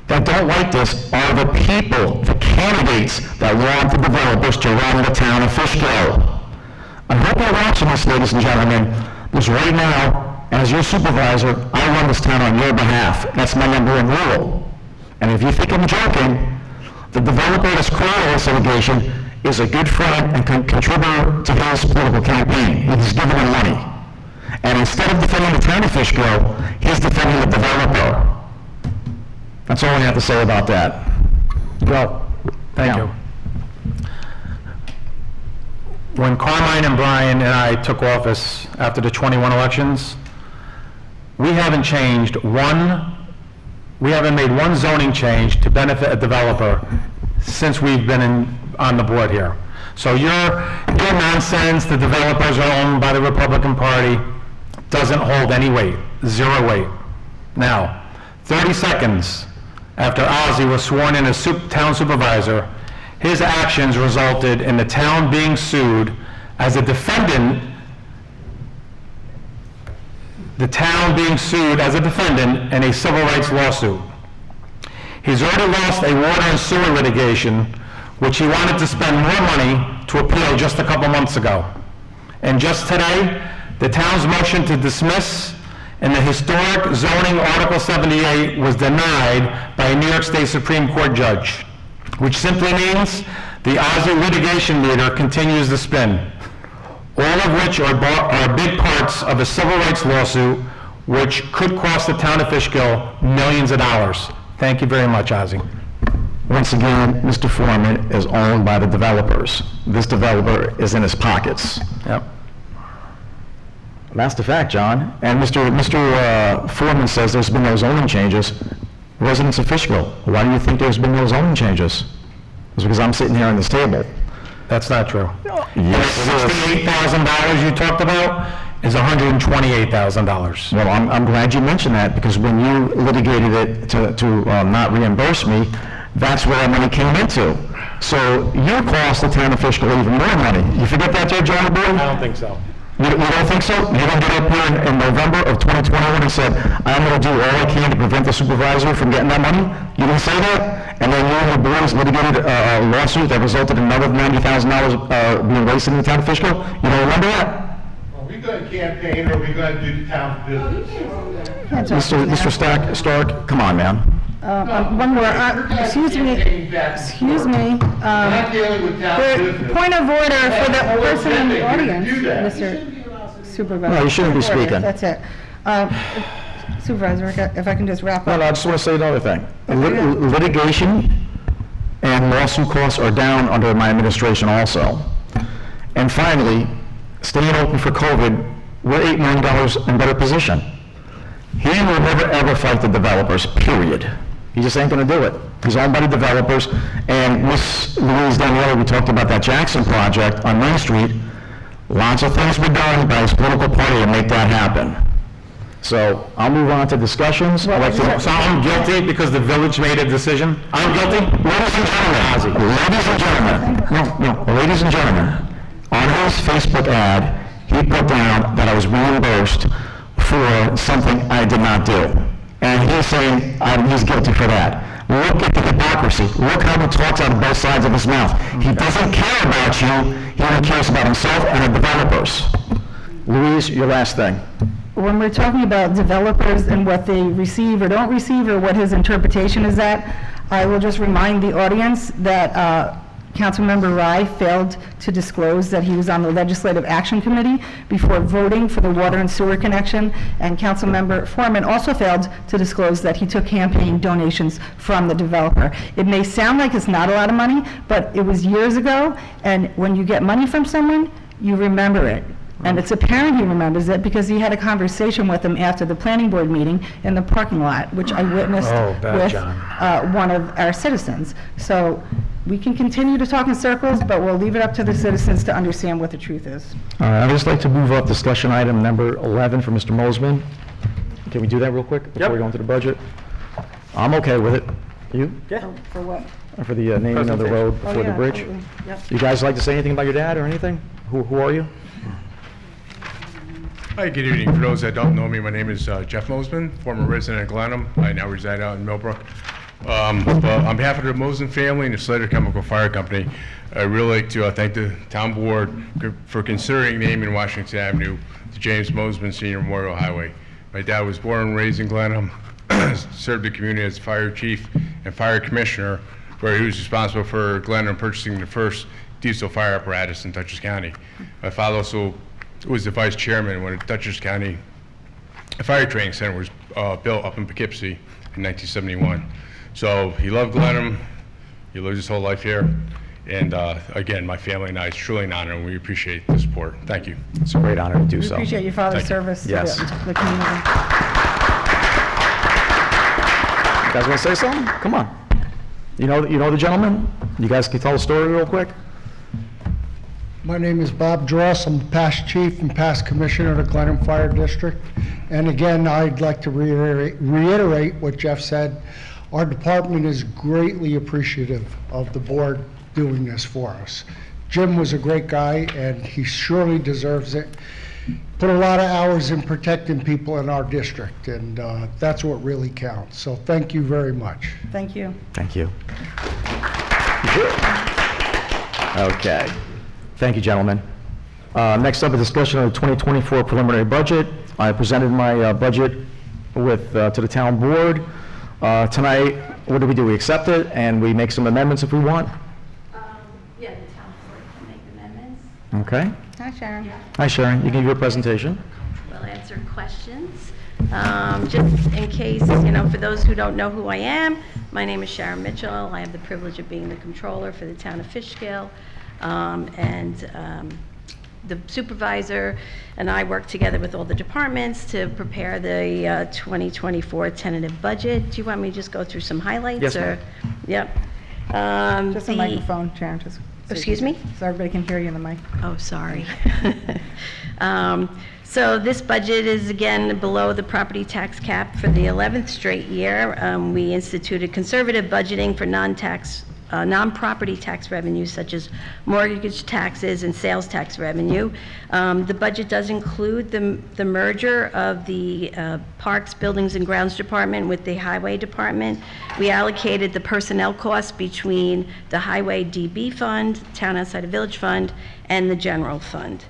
that don't like this are the people, the candidates that want the developers to run the town of Fishkill. I hope you're watching this, ladies and gentlemen, because right now, as your supervisor, I run this town on your behalf. That's my number one rule. And if you think I'm joking, the developer that's created this litigation is a good friend and contributor to his political campaign. He's giving him money. And instead of defending the town of Fishkill, he's defending the developer. That's all I have to say about that. Well, thank you. When Carmine and Brian and I took office after the 21 elections, we haven't made one zoning change to benefit a developer since we've been on the board here. So your nonsense, the developers are owned by the Republican Party, doesn't hold any weight, zero weight. Now, 30 seconds after Ozzie was sworn in as town supervisor, his actions resulted in the town being sued as a defendant, in a civil rights lawsuit. He's already lost a water and sewer litigation, which he wanted to spend more money to appeal just a couple months ago. And just today, the town's motion to dismiss in the historic zoning Article 78 was denied by a New York State Supreme Court judge, which simply means the Ozzie litigation leader continues to spin, all of which are big parts of a civil rights lawsuit which could cost the town of Fishkill millions of dollars. Thank you very much, Ozzie. Once again, Mr. Foreman is owned by the developers. This developer is in his pockets. Yep. That's the fact, John. And Mr. Foreman says there's been no zoning changes. Residents of Fishkill, why do you think there's been no zoning changes? It's because I'm sitting here on this table. That's not true. Yes, $68,000 you talked about is $128,000. Well, I'm glad you mentioned that, because when you litigated it to not reimburse me, that's where that money came into. So you cost the town of Fishkill even more money. You forget that, Judge Arnold? I don't think so. You don't think so? You didn't get up here in November of 2021 and said, I'm going to do all I can to prevent the supervisor from getting that money? You didn't say that? And then you and the board litigated a lawsuit that resulted in another $90,000 being wasted in the town of Fishkill? You don't remember that? Are we going to campaign, or are we going to do the town's business? Mr. Stark, come on, man. One more, excuse me. We're not dealing with town business. Point of order for the person in the audience, Mr. Supervisor. No, you shouldn't be Point of order, speaking. That's it. Supervisor, if I can just wrap No, up. I just want to say another thing. Litigation and lawsuit costs are down under my administration also. And finally, staying open for COVID, we're $8 million in better position. He will never ever fight the developers, period. He just ain't going to do it. He's owned by the developers. And Miss Louise Daniela, we talked about that Jackson project on Main Street. Lots of things were done by his political party to make that happen. So I'll move on to discussions. So I'm guilty because the village made a decision? I'm guilty? Ladies and gentlemen, on his Facebook ad, he put down that I was reimbursed for something I did not do. And he's saying he's guilty for that. Look at the hypocrisy. Look how he talks out of both sides of his mouth. He doesn't care about you. He only cares about himself and the developers. Louise, your last thing. When we're talking about developers and what they receive or don't receive, or what his interpretation is that, I will just remind the audience that Councilmember Rye failed to disclose that he was on the Legislative Action Committee before voting for the water and sewer connection, and Councilmember Foreman also failed to disclose that he took campaign donations from the developer. It may sound like it's not a lot of money, but it was years ago, and when you get money from someone, you remember it. And it's apparent he remembers it because he had a conversation with him after the planning board meeting in the parking lot, which I witnessed with one of our citizens. So we can continue to talk in circles, but we'll leave it up to the citizens to understand what the truth is. All right, I'd just like to move up discussion item number 11 for Mr. Mosman. Can we do that real quick before we go into the budget? I'm okay with it. You? For what? for the naming of the road Oh, before the yeah, bridge. absolutely. Yep. You guys like to say anything about your dad or anything? Who are you? Hi, good evening. For those that don't know me, my name is Jeff Mosman, former resident of Glenham. I now reside out in Millbrook. But on behalf of the Mosman family and the Slater Chemical Fire Company, I'd really like to thank the town board for considering naming Washington Avenue the James Mosman Senior Memorial Highway. My dad was born and raised in Glenham, served the community as fire chief and fire commissioner, where he was responsible for Glenham purchasing the first diesel fire apparatus in Dutchess County. My father also was the vice chairman when the Dutchess County Fire Training Center was built up in Poughkeepsie in 1971. So he loved Glenham. He lived his whole life here. And again, my family and I, it's truly an honor, and we appreciate the support. Thank you. It's a great honor to do We so. appreciate your father's Thank you. service to Yes. the community. You guys want to say something? Come on. You know the gentleman? You guys can tell the story real quick? My name is Bob Dross. I'm past chief and past commissioner of the Glenham Fire District. And again, I'd like to reiterate what Jeff said. Our department is greatly appreciative of the board doing this for us. Jim was a great guy, and he surely deserves it. Put a lot of hours in protecting people in our district, and that's what really counts. So thank you very much. Thank you. Thank you. Okay. Thank you, gentlemen. Next up, a discussion of the 2024 preliminary budget. I presented my budget to the town board. Tonight, what do? We accept it, and we make some amendments if we want? Yeah, the town board can make amendments. Okay. Hi, Sharon. Hi, Sharon. You can give your presentation. We'll answer questions. Just in case, for those who don't know who I am, my name is Sharon Mitchell. I have the privilege of being the controller for the town of Fishkill. The supervisor and I work together with all the departments to prepare the 2024 tentative budget. Do you want me to just go through some highlights? Yes, ma'am. Yep. Just a microphone, Sharon, just. Excuse me? So everybody can hear you in the mic. Oh, sorry. So this budget is again below the property tax cap for the 11th straight year. We instituted conservative budgeting for non-property tax revenues such as mortgage taxes and sales tax revenue. The budget does include the merger of the Parks, Buildings and Grounds Department with the Highway Department. We allocated the personnel costs between the Highway DB Fund, Town Outside of Village Fund, and the General Fund.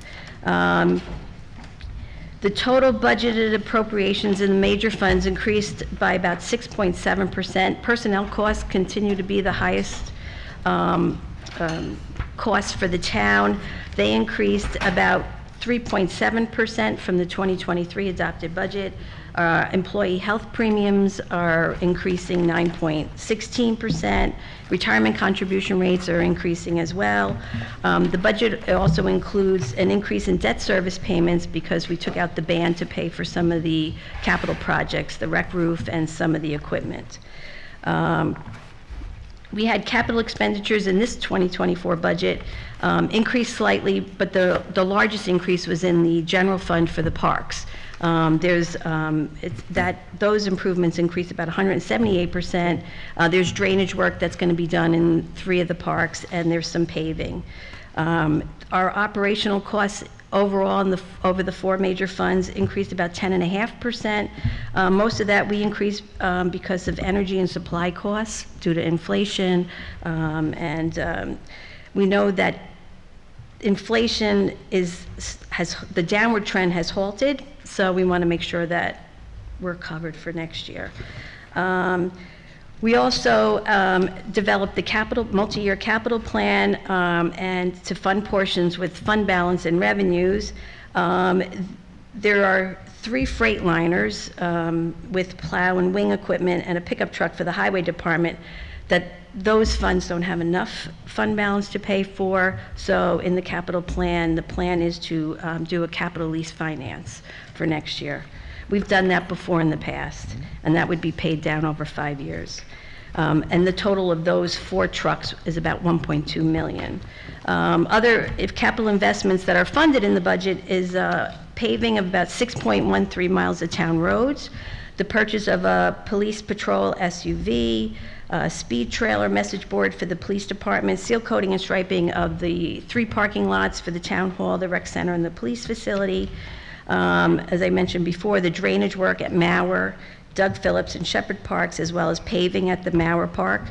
The total budgeted appropriations in the major funds increased by about 6.7%. Personnel costs continue to be the highest costs for the town. They increased about 3.7% from the 2023 adopted budget. Employee health premiums are increasing 9.16%. Retirement contribution rates are increasing as well. The budget also includes an increase in debt service payments because we took out the ban to pay for some of the capital projects, the rec roof and some of the equipment. We had capital expenditures in this 2024 budget increased slightly, but the largest increase was in the general fund for the parks. Those improvements increased about 178%. There's drainage work that's going to be done in 3 of the parks, and there's some paving. Our operational costs overall over the 4 major funds increased about 10.5%. Most of that we increased because of energy and supply costs due to inflation, and we know that inflation the downward trend has halted, so we want to make sure that we're covered for next year. We also developed the multi-year capital plan and to fund portions with fund balance and revenues. There are 3 Freightliners with plow and wing equipment and a pickup truck for the highway department that those funds don't have enough fund balance to pay for. So in the capital plan, the plan is to do a capital lease finance for next year. We've done that before in the past, and that would be paid down over 5 years. And the total of those 4 trucks is about $1.2 million. Other capital investments that are funded in the budget is paving of about 6.13 miles of town roads, the purchase of a police patrol SUV, speed trailer message board for the police department, seal coating and striping of the 3 parking lots for the town hall, the rec center, and the police facility. As I mentioned before, the drainage work at Mauer, Doug Phillips, and Shepherd Parks, as well as paving at the Mauer Park.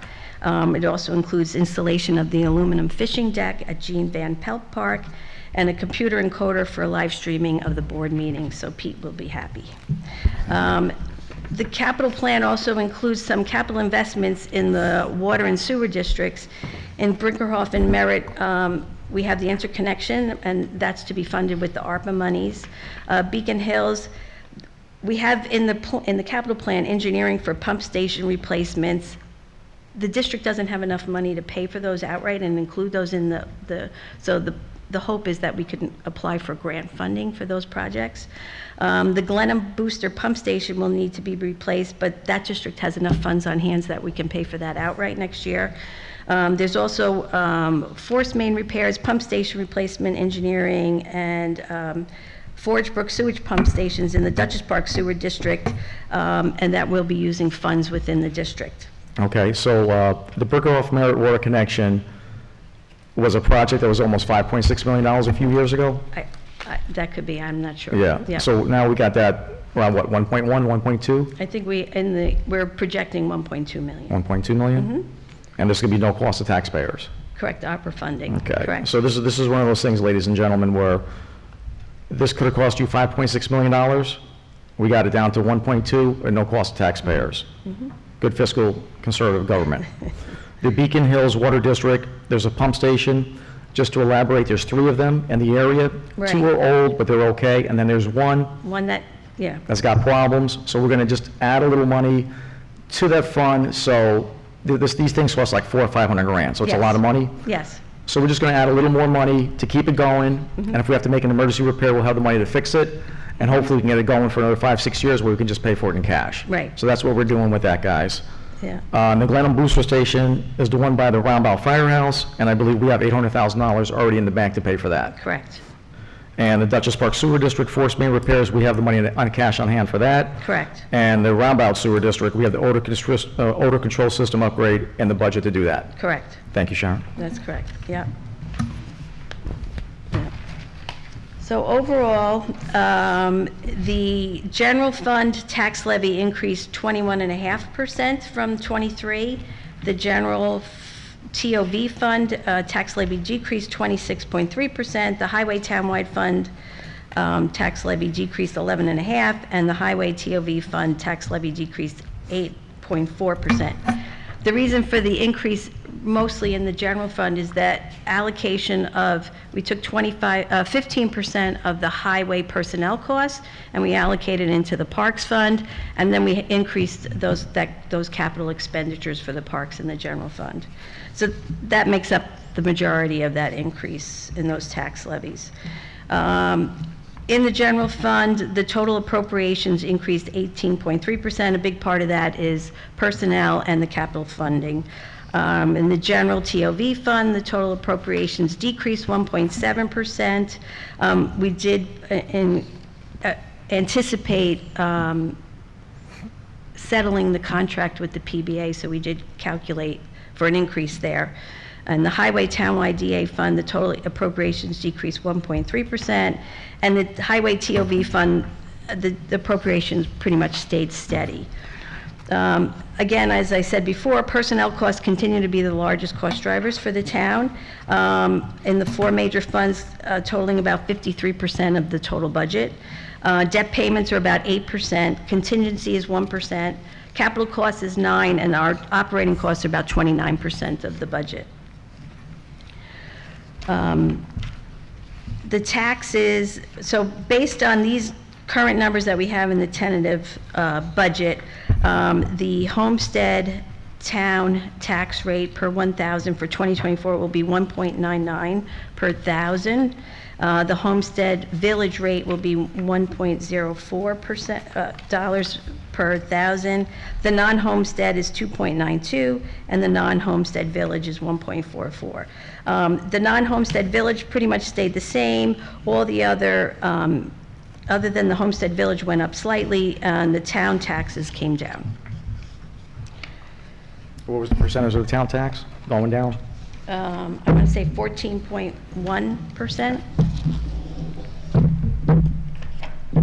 It also includes installation of the aluminum fishing deck at Jean Van Pelt Park, and a computer encoder for live streaming of the board meeting, so Pete will be happy. The capital plan also includes some capital investments in the water and sewer districts. In Brinkerhoff and Merritt, we have the interconnection, and that's to be funded with the ARPA monies. Beacon Hills, we have in the capital plan engineering for pump station replacements. The district doesn't have enough money to pay for those outright and include those in the hope is that we could apply for grant funding for those projects. The Glenham Booster Pump Station will need to be replaced, but that district has enough funds on hand so that we can pay for that outright next year. There's also force main repairs, pump station replacement engineering, and Forge Brook sewage pump stations in the Dutchess Park Sewer District, and that will be using funds within the district. Okay, so the Brinkerhoff Merritt Water Connection was a project that was almost $5.6 million a few years ago? That could be, I'm not sure. Yeah, so now we got that around what, 1.1, 1.2? I think we're projecting 1.2 million. 1.2 million? And there's going to be no cost to taxpayers? Correct, opera funding. Okay. Correct. So this is one of those things, ladies and gentlemen, where this could have cost you $5.6 million. We got it down to 1.2 and no cost to taxpayers. Good fiscal conservative government. The Beacon Hills Water District, there's a pump station. Just to elaborate, there's 3 of them in the area. Right. 2 are old, but they're okay. And then there's one That, yeah. that's got problems. So we're going to just add a little money to that fund. So these things cost like $400,000 or $500,000. So it's a Yes. lot of money. Yes. So we're just going to add a little more money to keep it going. And if we have to make an emergency repair, we'll have the money to fix it. And hopefully we can get it going for another 5-6 years where we can just pay for it in cash. Right. So that's what we're doing with that, guys. Yeah. The Glenham Booster Station is the one by the Roundabout Firehouse, and I believe we have $800,000 already in the bank to pay for that. Correct. And the Dutchess Park Sewer District force main repairs, we have the money on cash on hand for that. Correct. And the Roundabout Sewer District, we have the odor control system upgrade in the budget to do that. Correct. Thank you, Sharon. That's correct, yeah. So overall, the general fund tax levy increased 21.5% from '23. The general TOV fund tax levy decreased 26.3%. The highway townwide fund tax levy decreased 11.5%, and the highway TOV fund tax levy decreased 8.4%. The reason for the increase mostly in the general fund is that allocation of, we took 15% of the highway personnel costs, and we allocated into the parks fund, and then we increased those capital expenditures for the parks in the general fund. So that makes up the majority of that increase in those tax levies. In the general fund, the total appropriations increased 18.3%. A big part of that is personnel and the capital funding. In the general TOV fund, the total appropriations decreased 1.7%. We did anticipate settling the contract with the PBA, so we did calculate for an increase there. And the highway townwide DA fund, the total appropriations decreased 1.3%, and the highway TOV fund, the appropriations pretty much stayed steady. Again, as I said before, personnel costs continue to be the largest cost drivers for the town. In the 4 major funds totaling about 53% of the total budget. Debt payments are about 8%, contingency is 1%, capital cost is 9%, and our operating costs are about 29% of the budget. The taxes, so based on these current numbers that we have in the tentative budget, the homestead town tax rate per 1,000 for 2024 will be 1.99 per thousand. The homestead village rate will be $1.04 dollars per thousand. The non-homestead is 2.92, and the non-homestead village is 1.44. The non-homestead village pretty much stayed the same. All the other than the homestead village went up slightly, and the town taxes came down. What was the percentage of the town tax going down? I want to say 14.1%.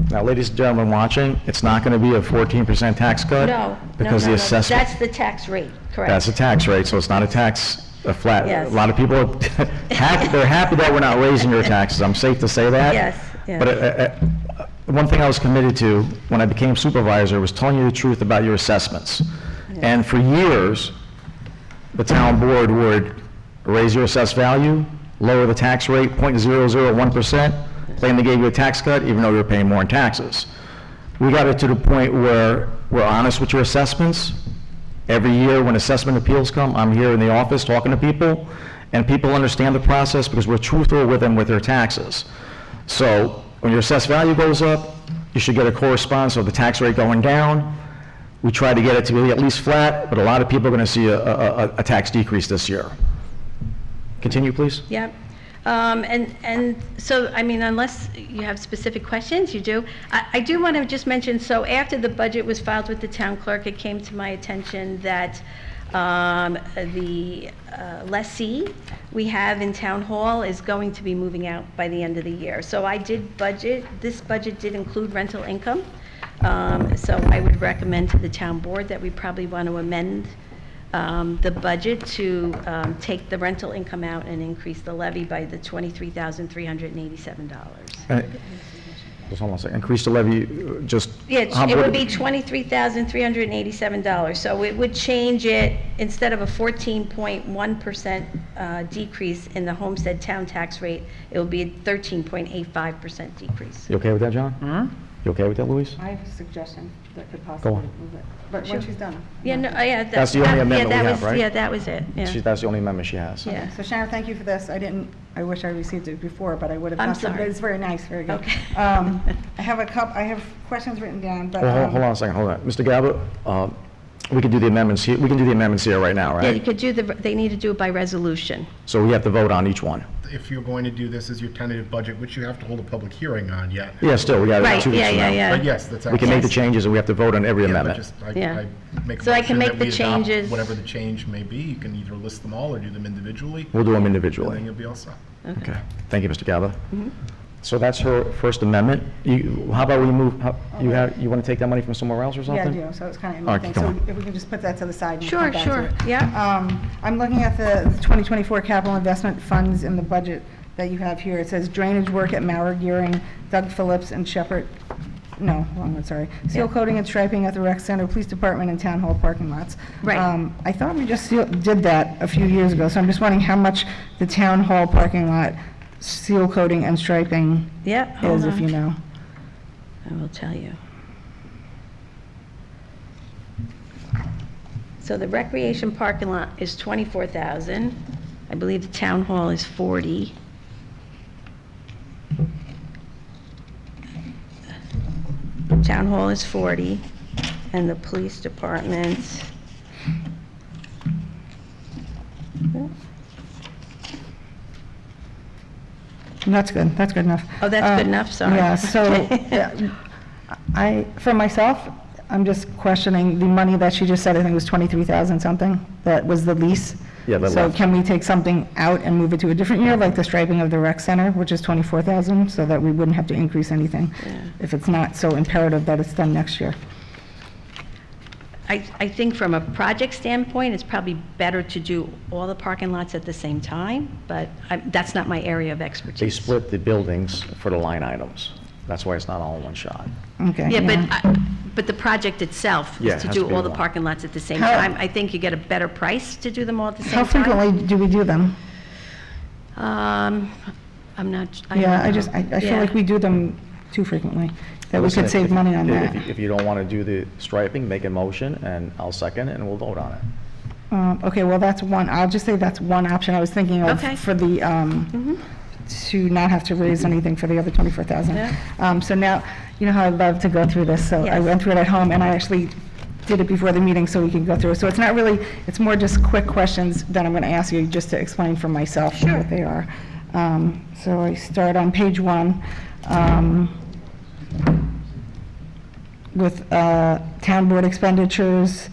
Now, ladies and gentlemen watching, it's not going to be a 14% tax cut. No, Because the assessment. That's the tax rate, correct? That's a tax rate, so it's not a tax, a flat. Yes. A lot of people, they're happy that we're not raising your taxes. I'm safe to say that. Yes, yes. But one thing I was committed to when I became supervisor was telling you the truth about your assessments. And for years, the town board would raise your assessed value, lower the tax rate 0.001%, claim they gave you a tax cut, even though you were paying more in taxes. We got it to the point where we're honest with your assessments. Every year when assessment appeals come, I'm here in the office talking to people, and people understand the process because we're truthful with them with their taxes. So when your assessed value goes up, you should get a correspondence of the tax rate going down. We try to get it to be at least flat, but a lot of people are going to see a tax decrease this year. Continue, please. Yep. And so, I mean, unless you have specific questions, you do. I do want to just mention, so after the budget was filed with the town clerk, it came to my attention that the lessee we have in town hall is going to be moving out by the end of the year. So I did budget, this budget did include rental income. So I would recommend to the town board that we probably want to amend the budget to take the rental income out and increase the levy by the $23,387. Just hold on a second. Increase the levy, just. Yeah, it would be $23,387. So it would change it, instead of a 14.1% decrease in the homestead town tax rate, it will be a 13.85% decrease. You okay with that, John? You okay with that, Louise? I have a suggestion that could Go possibly on. move it, but when she's done. Yeah, no, yeah. That's the only amendment we have, right? Yeah, that was it, yeah. That's the only amendment she has. Yeah. So Sharon, thank you for this. I wish I received it before, but I would have. I'm done so, but sorry. It's very nice, very good. Okay. I have questions written down, but. Well, hold on a second, hold on. Mr. Gaba, we can do the amendments here, we can do the amendments here right now, Yeah, you right? could do they need to do it by resolution. So we have to vote on each one. If you're going to do this as your tentative budget, which you have to hold a public hearing on yet. Yeah, still, we got Right, it 2 weeks yeah, from yeah, now. yeah. But yes, that's. We can make the changes and we have to vote on every Yeah, but amendment. just, Yeah. I make a So I can motion make that the we adopt changes. whatever the change may be. You can either list them all or do them individually, We'll do them and then individually. you'll be all set. Okay. Thank you, Mr. Gaba. So that's her first amendment. How about we move, you want to take that money from somewhere else or Yeah, I something? do, so it's kind of All a right, thing. come So on. if we can just put that to the side and Sure, come back to sure, it. yeah. I'm looking at the 2024 capital investment funds in the budget that you have here. It says drainage work at Mauer Gearing, Doug Phillips, and Shepherd, no, wrong one, sorry. Seal coating and striping at the rec center, police department, and town hall parking lots. Right. I thought we just did that a few years ago, so I'm just wondering how much the town hall parking lot seal coating and striping Yeah, hold is, if on. you know. I will tell you. So the recreation parking lot is 24,000. I believe the town hall is 40. Town hall is 40, and the police department. That's good, that's good enough. Oh, that's good enough, sorry. Yeah, so, for myself, I'm just questioning the money that she just said, I think it was 23,000 something, that was the lease. Yeah, that So left. can we take something out and move it to a different year, like the striping of the rec center, which is 24,000, so that we wouldn't have to increase anything? If it's not so imperative that it's done next year. I think from a project standpoint, it's probably better to do all the parking lots at the same time, but that's not my area of They expertise. split the buildings for the line items. That's why it's not all in one shot. Okay. Yeah, but the project itself Yeah, is it to has to do be all the one. parking lots at the same How- time. I think you get a better price to do them all at the How same time. frequently do we do them? I'm not, I Yeah, don't know. I feel Yeah. like we do them too frequently, that we Listen, could save money on that. If you don't want to do the striping, make a motion, and I'll second it, and we'll vote on it. Okay, well, that's one, I'll just say that's one option I was thinking of Okay. for the, to not have to raise anything for the other 24,000. Yeah. So now, you know how I love to go through this, so I Yes. went through it at home, and I actually did it before the meeting so we could go through it. So it's not really, it's more just quick questions that I'm going to ask you, just to explain for myself what they are. So I start on page 1. With town board expenditures,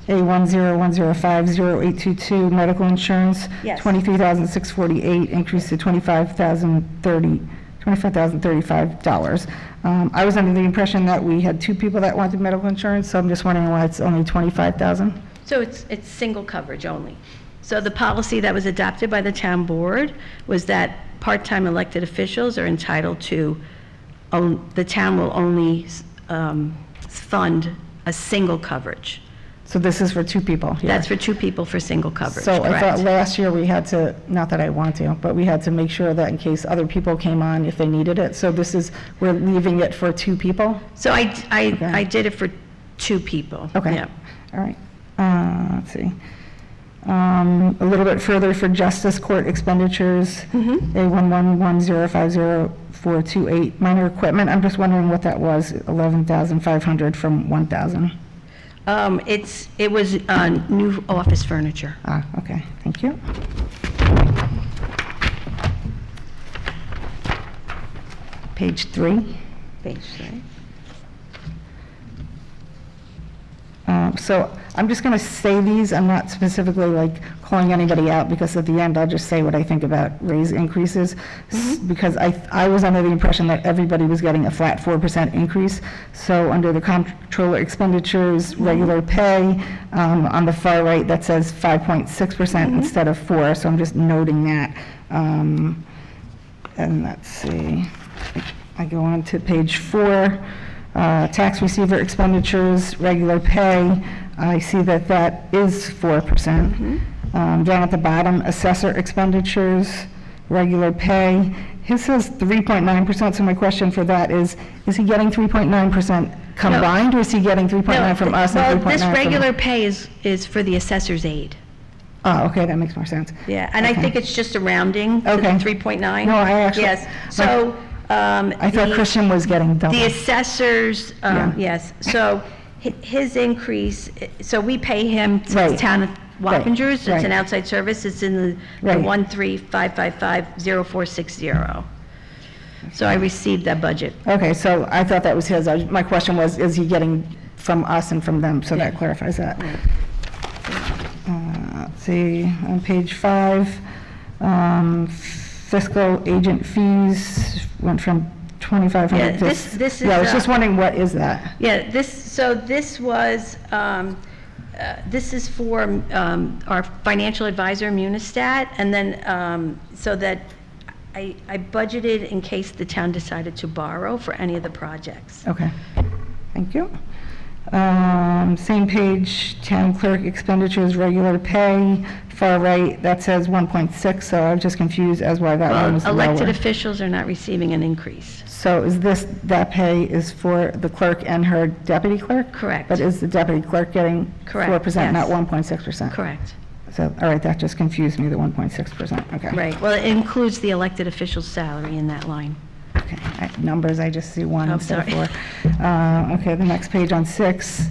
A101050822, medical insurance, Yes. $23,648, increase to $25,035. I was under the impression that we had two people that wanted medical insurance, so I'm just wondering why it's only $25,000? So it's single coverage only. So the policy that was adopted by the town board was that part-time elected officials are entitled to, the town will only fund a single coverage. So this is for two people here? That's for two people for single coverage, So I thought correct? last year we had to, not that I want to, but we had to make sure that in case other people came on, if they needed it. So this is, we're leaving it for two people? So I did it for two people. Okay. Yeah. All right. Let's see. A little bit further for justice court expenditures, A111050428, minor equipment. I'm just wondering what that was, 11,500 from 1,000. It was new office furniture. Okay, thank you. Page 3. Page 3. So I'm just going to say these, I'm not specifically like calling anybody out, because at the end, I'll just say what I think about raise increases, because I was under the impression that everybody was getting a flat 4% increase. So under the comptroller expenditures, regular pay, on the far right, that says 5.6% instead of 4, so I'm just noting that. And let's see, I go on to page 4. Tax receiver expenditures, regular pay, I see that that is 4%. Down at the bottom, assessor expenditures, regular pay, his says 3.9%, so my question for that is he getting 3.9% combined, or is he getting 3.9 from us and 3.9 from... Well, this regular pay is for the assessor's aid. Oh, okay, that makes more sense. Yeah, and I think it's just a rounding to the 3.9. No, I actually... Yes, so... I thought Christian was getting double. The assessors, yes, so his increase, so we pay him to the town of Wappingers, it's an outside service, it's in the 135550460. So I received that budget. Okay, so I thought that was his. My question was, is he getting from us and from them? So that clarifies that. Let's see, on page 5, fiscal agent fees went from 2,500 Yeah, to... this is... Yeah, I was just wondering, what is that? Yeah, this is for our financial advisor, Munistat, and then, so that I budgeted in case the town decided to borrow for any of the projects. Okay, thank you. Same page, town clerk expenditures, regular pay, far right, that says 1.6, so I was just confused as why that one was lower. Elected officials are not receiving an increase. So is that pay is for the clerk and her deputy clerk? Correct. But is the deputy clerk getting 4%, not 1.6%? Correct. So, all right, that just confused me, the 1.6%, okay. Right, well, it includes the elected official's salary in that line. Okay, numbers, I just see 1 Oh, instead of 4. sorry. Okay, the next page on 6.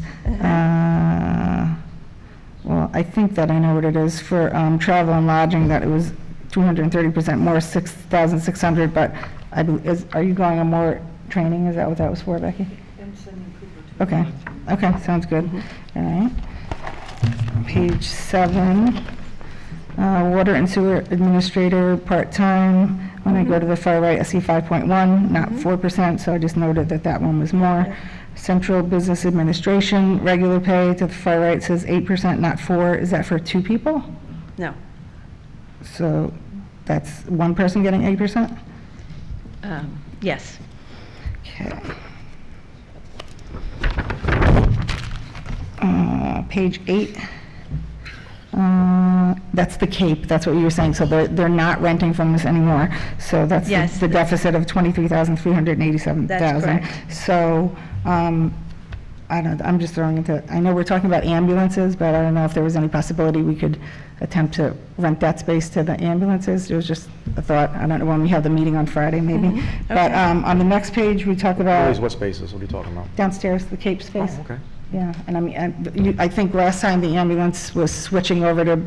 Well, I think that I know what it is for travel and lodging, that it was 230% more, 6,600, but are you going on more training? Is that what that was for, Becky? Okay, sounds good. All right. Page 7, water and sewer administrator, part-time. When I go to the far right, I see 5.1, not 4%, so I just noted that that one was more. Central business administration, regular pay, to the far right says 8%, not 4. Is that for 2 people? No. So that's one person getting 8%? Yes. Okay. Page 8. That's the Cape, that's what you were saying, so they're not renting from us anymore. So that's Yes. the deficit of $23,387,000. That's correct. So, I don't, I'm just throwing into, I know we're talking about ambulances, but I don't know if there was any possibility we could attempt to rent that space to the ambulances. It was just a thought, I don't know, when we have the meeting on Friday, maybe. But on the next page, we talk about What spaces, what are you talking about? downstairs, the Cape space. Oh, okay. Yeah, and I mean, I think last time the ambulance was switching over to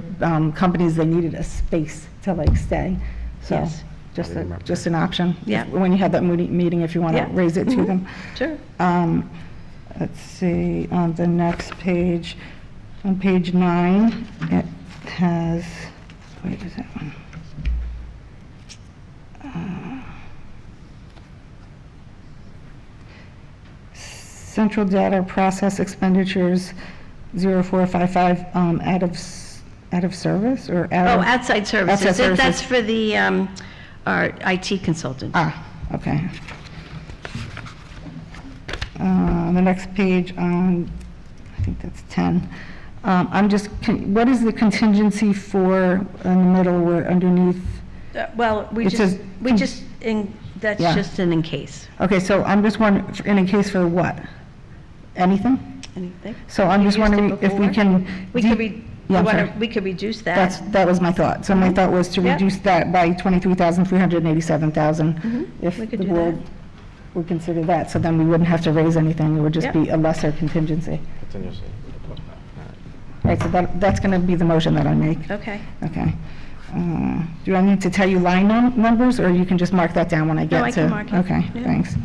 companies, they needed a space to like stay. So Yes. just an option. Yeah. When you have that meeting, if you want to Yeah. raise it to them. Sure. Let's see, on the next page, On page 9, it has, wait, is that one? Central data process expenditures 0455, out of service or out Oh, of? outside services. Outside services. That's for the, our IT consultant. Ah, okay. The next page on, I think that's 10. I'm just, what is the contingency for in the middle where underneath? Well, It says- that's Yeah. just an in case. Okay, so I'm just wondering, in a case for what? Anything? Anything? So I'm We just used it wondering if we before. can. We could, re- Yeah, I'm you wanna- sorry. we could reduce that. That was my thought. So my thought was to Yeah. reduce that by 23,387,000. If We could the do board would consider that, so then we wouldn't have to raise anything. It would just Yeah. be a lesser contingency. Contingency. All right, so that's going to be the motion that I make. Okay. Okay. Do I need to tell you line numbers, or you can just mark that down when I get to? No, I can mark it. Okay, Yeah. thanks.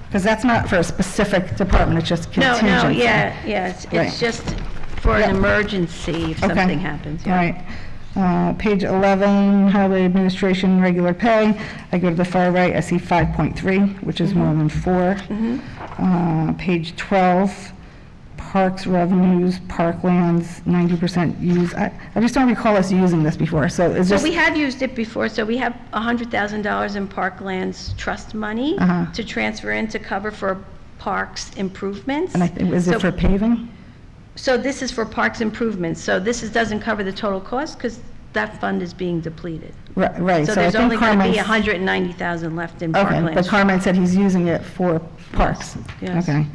Because that's not for a specific department, it's just No, contingency. it's Right. just for an Yeah. emergency if Okay. something happens. All Yeah. right. Page 11, Highway Administration, regular pay. I go to the far right, I see 5.3, which is more than 4. Page 12, Parks revenues, parklands, 90% use. I just don't recall us using this before, so it's So just. we have used it before, so we have $100,000 in Parklands trust money Uh-huh. to transfer in to cover for parks improvements. And I think, is So- it for paving? So this is for parks improvements, so this doesn't cover the total cost because that fund is being depleted. Right, So so I there's think only going to be Carmen's. 190,000 left in Okay, but Parklands. Carmen said he's using it for parks. Yes. Okay.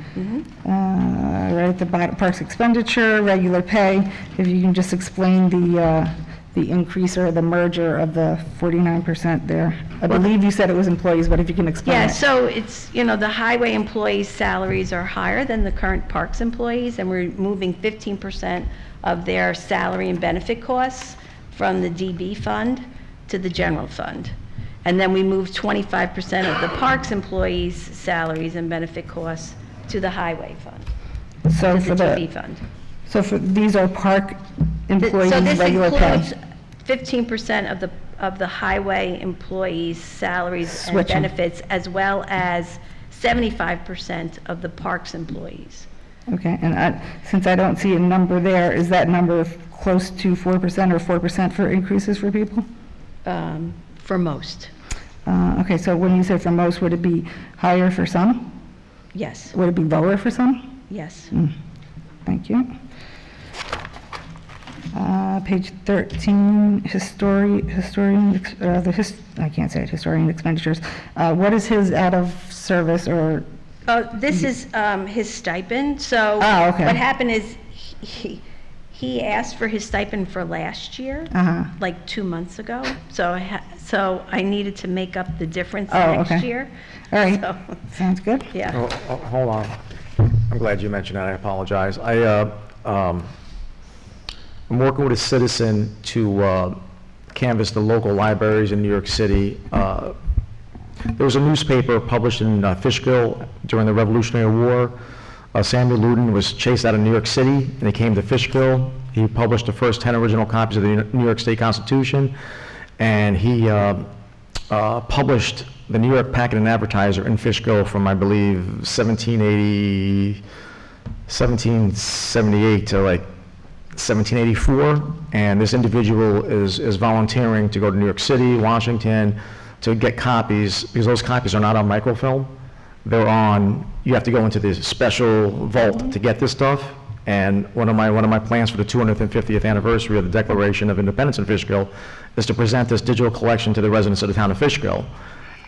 Right at the bottom, parks expenditure, regular pay, if you can just explain the increase or the merger of the 49% there. I believe you said it was employees, but if you can explain Yeah, it. so it's, the highway employees' salaries are higher than the current parks employees, and we're moving 15% of their salary and benefit costs from the DB fund to the general fund. And then we move 25% of the parks employees' salaries and benefit costs to the highway fund, So to for the DB the, fund. so for, these are park employees' So this regular pay? includes 15% of the highway employees' salaries and Switching. benefits, as well as 75% of the parks employees. Okay, and since I don't see a number there, is that number close to 4% or 4% for increases for people? For most, Okay, so when you say for most, would it be higher for some? yes, Would it be lower for some? yes. Thank you. Page 13, I can't say it, historian expenditures. What is his out of service or, This is his stipend, so Oh, okay. what happened is he asked for his stipend for last year, like 2 months ago, so I needed to make up the difference Oh, next okay. year. all right, So, sounds good. yeah. Hold on. I'm glad you mentioned that. I apologize. I'm working with a citizen to canvass the local libraries in New York City. There was a newspaper published in Fishkill during the Revolutionary War. Samuel Loudon was chased out of New York City, and he came to Fishkill. He published the first 10 original copies of the New York State Constitution, and he published the New York Packet and Advertiser in Fishkill from, I believe, 1778 to like 1784, and this individual is volunteering to go to New York City, Washington, to get copies, because those copies are not on microfilm. They're on, you have to go into this special vault to get this stuff, and one of my plans for the 250th anniversary of the Declaration of Independence in Fishkill is to present this digital collection to the residents of the town of Fishkill.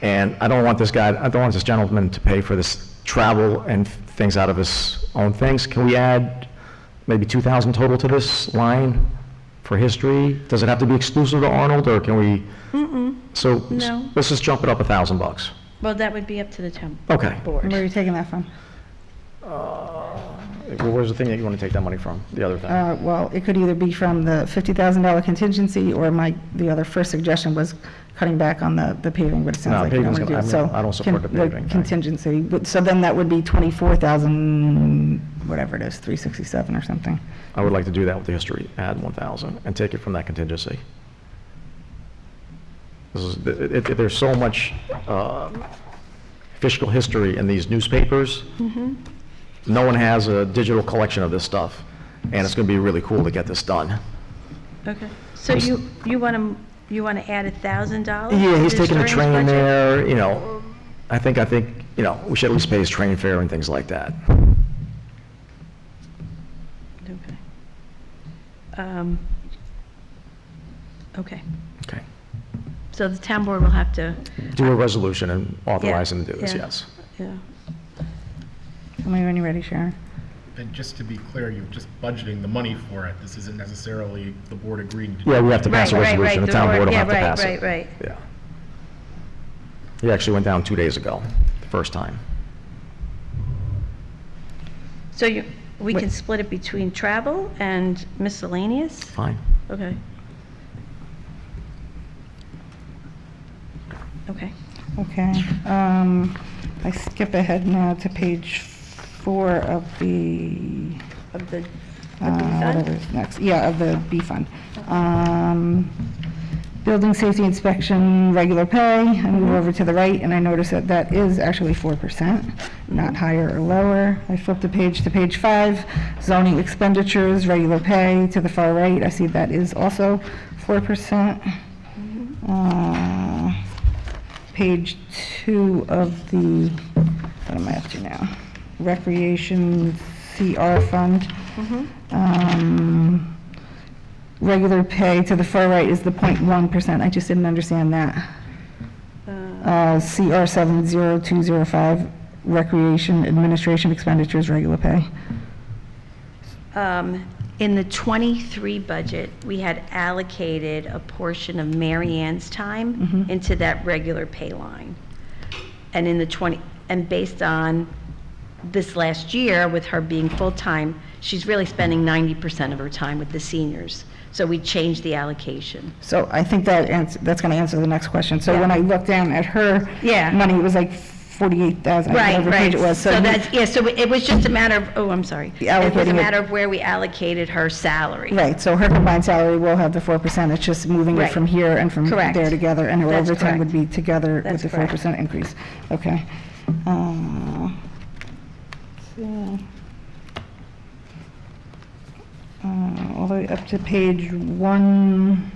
And I don't want this gentleman to pay for this travel and things out of his own things. Can we add maybe 2,000 total to this line for history? Does it have to be exclusive to Arnold, or can we? So No. let's just jump it up $1,000. Well, that would be up to the town Okay. board. Where are you taking that from? Where's the thing that you want to take that money from? The other thing? Well, it could either be from the $50,000 contingency, or the other first suggestion was cutting back on the paving, but it No, sounds like you don't paving's want to do it. gonna- So I don't support the paving, no. Contingency, so then that would be 24,000, whatever it is, 367 or something. I would like to do that with the history, add 1,000, and take it from that contingency. There's so much Fishkill history in these newspapers. No one has a digital collection of this stuff, and it's going to be really cool to get this done. Okay. So you want to add $1,000? Yeah, he's to taking a historian's train budget? there, you know, I think, you know, we should at least pay his train fare and things like that. Okay. Okay. Okay. So the town board will have to, Do a resolution and authorize him to do this, yeah. yes. yeah. Tell me when you're ready, Sharon. And just to be clear, you're just budgeting the money for it. This isn't necessarily the board agreeing to do. Yeah, we have to pass a Right, right, resolution, right, the town board will yeah, have to right, pass it. right, right. Yeah. He actually went down 2 days ago, the first time. So we can split it between travel and miscellaneous? Fine. Okay. Okay. Okay, I skip ahead now to page 4 of the, Of the whatever's next, yeah, of the B fund. Building safety inspection, regular pay, I move over to the right, and I notice that that is actually 4%, not higher or lower. I flip the page to page 5, zoning expenditures, regular pay, to the far right, I see that is also 4%. Page 2 of the, what am I up to now? Recreation CR fund. Regular pay to the far right is the 0.1%. I just didn't understand that. CR 70205, recreation administration expenditures, regular pay. In the '23 budget, we had allocated a portion of Mary Ann's time into that regular pay line. And in the and based on this last year, with her being full-time, she's really spending 90% of her time with the seniors. So we changed the allocation. So I think that's going to answer the next question. So Yeah. when I looked down at her Yeah. money, it was like 48,000, Right, whatever right. page it was. So you- that's, yeah, so it was just a matter of, oh, I'm sorry. It was a Allocating it. matter of where we allocated her salary. Right, so her combined salary will have the 4%, it's just moving it Right. from here and from Correct. there together, and her That's overtime would correct. be together with That's the correct. 4% increase. Okay. So, all the way up to page 1,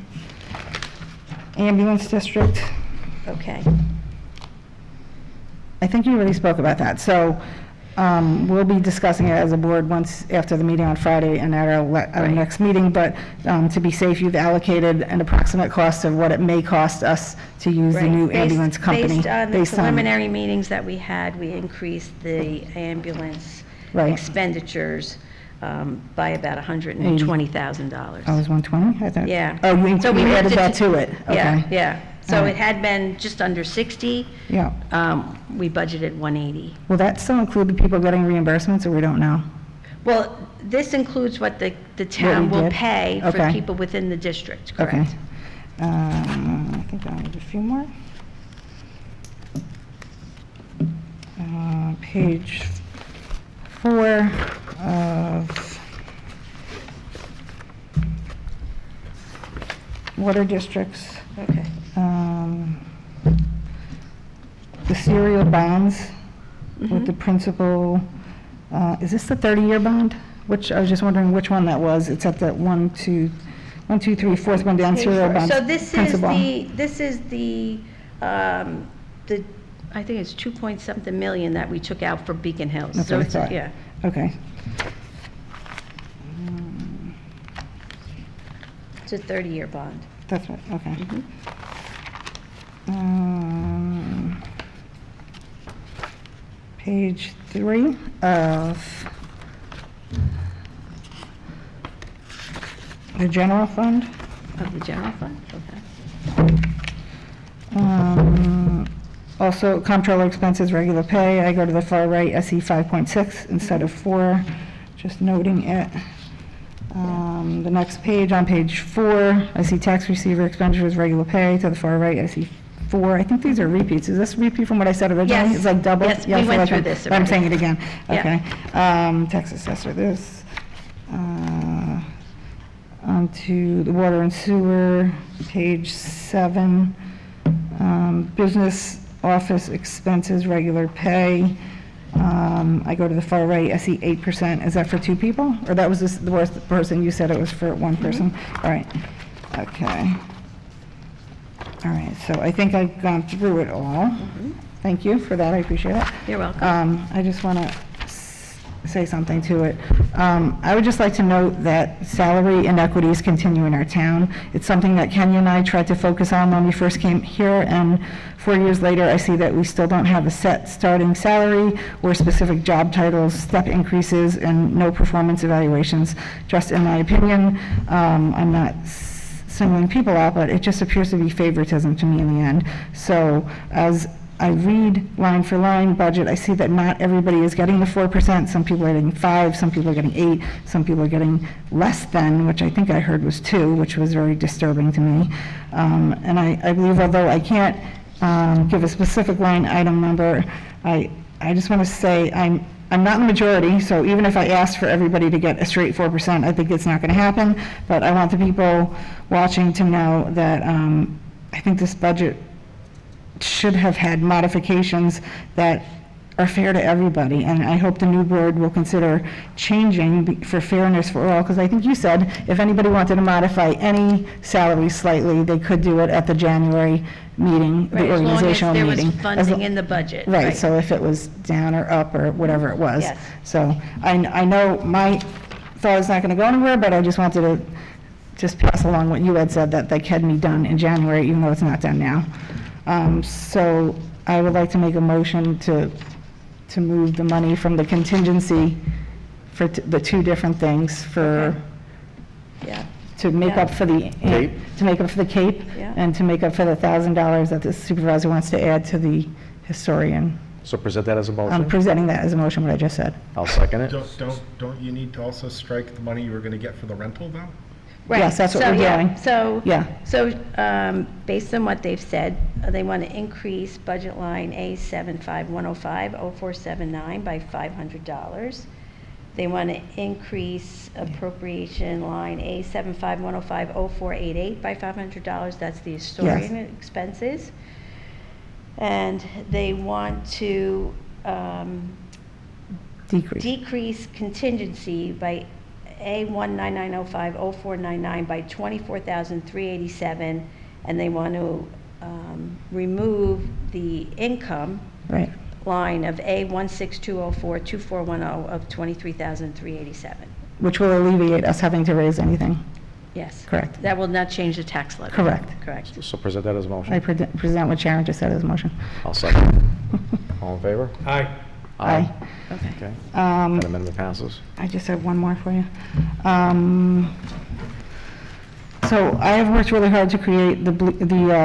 ambulance district. Okay. I think you already spoke about that, so we'll be discussing it as a board once, after the meeting on Friday and at our Right. next meeting, but to be safe, you've allocated an approximate cost of what it may cost us to use the Right. new Based- ambulance company. Based on the preliminary meetings that we had, we increased the ambulance Right. expenditures by about $120,000. Oh, it was 120? I thought. Yeah. Oh, you So we you added moved that to it? Yeah, Okay. yeah. So Alright. it had been just under 60. Yeah. We budgeted 180. Will that still include the people getting reimbursements, or we don't know? Well, this includes what the town we will did? pay for Okay. people within the district, Okay. correct? I think I need a few more. Page 4 of water districts. Okay. The serial bonds with the principal, is this the 30-year bond? Which, I was just wondering which one that was. It's at the 1, 2, 3, fourth one down, serial bonds. So this is principal. I think it's 2-point-something million that we took out for Beacon Hills. That's So what I it's a- thought. Yeah. Okay. It's a 30-year bond. That's right, okay. Page 3 of the general fund. Of the general fund? Okay. Also, comptroller expenses, regular pay, I go to the far right, I see 5.6 instead of 4, just noting it. The next page, on page 4, I see tax receiver expenditures, regular pay. To the far right, I see 4. I think these are repeats. Is this a repeat from what I said originally? Yes. It's like double? Yes, we I feel went like through I'm- this I'm already. saying it again. Yeah. Okay. Tax assessor, this. Onto the water and sewer, page 7. Business office expenses, regular pay. I go to the far right, I see 8%. Is that for 2 people? Or that was the worst person, you said it was for 1 person? All right, okay. All right, so I think I've gone through it all. Thank you for that, I appreciate it. You're welcome. I just want to say something to it. I would just like to note that salary inequities continue in our town. It's something that Kenya and I tried to focus on when we first came here, and 4 years later, I see that we still don't have a set starting salary or specific job titles, step increases, and no performance evaluations. Just in my opinion, I'm not singling people out, but it just appears to be favoritism to me in the end. So as I read line for line budget, I see that not everybody is getting the 4%. Some people are getting 5, some people are getting 8, some people are getting less than, which I think I heard was 2, which was very disturbing to me. And I believe, although I can't give a specific line item number, I just want to say I'm not in the majority, so even if I asked for everybody to get a straight 4%, I think it's not going to happen. But I want the people watching to know that I think this budget should have had modifications that are fair to everybody, and I hope the new board will consider changing for fairness for all, because I think you said if anybody wanted to modify any salary slightly, they could do it at the January meeting, Right, the as long as organizational there was meeting. funding in the budget. Right, so if it was down or up or whatever it was. Yes. So I know my thought is not going to go anywhere, but I just wanted to just pass along what you had said, that they can be done in January, even though it's not done now. So I would like to make a motion to move the money from the contingency for the 2 different things for, Yeah. to make Yeah. up for the, Cape. to make up for the CAPE, Yeah. and to make up for the $1,000 that the supervisor wants to add to the historian. So present that as a I'm motion. presenting that as a motion, what I just said. I'll second it. Don't you need to also strike the money you were going to get for the rental, though? Right. Yes, that's what So, we're yeah, doing. So, Yeah. based on what they've said, they want to increase budget line A75105-0479 by $500. They want to increase appropriation line A75105-0488 by $500. That's the historian expenses. And they want to decrease contingency by A19905-0499 by $24,387, and they want to remove the income Right. line of A16204-2410 of $23,387. Which will alleviate us having to raise anything. Yes. Correct. That will not change the tax levy. Correct. Correct. So present that as a motion. I present what Sharon just said as a motion. I'll second. All in favor? Aye. Aye. Okay. That amendment passes. I just have one more for you. So I have worked really hard to create the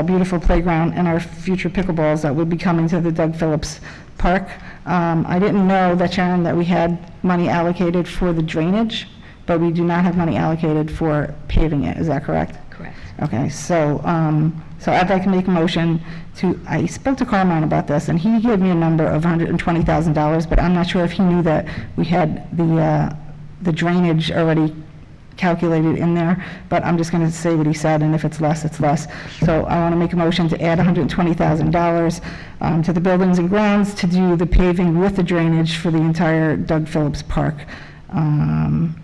beautiful playground and our future pickleballs that would be coming to the Doug Phillips Park. I didn't know that, Sharon, that we had money allocated for the drainage, but we do not have money allocated for paving it. Is that correct? Correct. Okay, so I'd like to make a motion to, I spoke to Carmine about this, and he gave me a number of $120,000, but I'm not sure if he knew that we had the drainage already calculated in there, but I'm just going to say what he said, and if it's less, it's less. So I want to make a motion to add $120,000 to the buildings and grounds to do the paving with the drainage for the entire Doug Phillips Park. And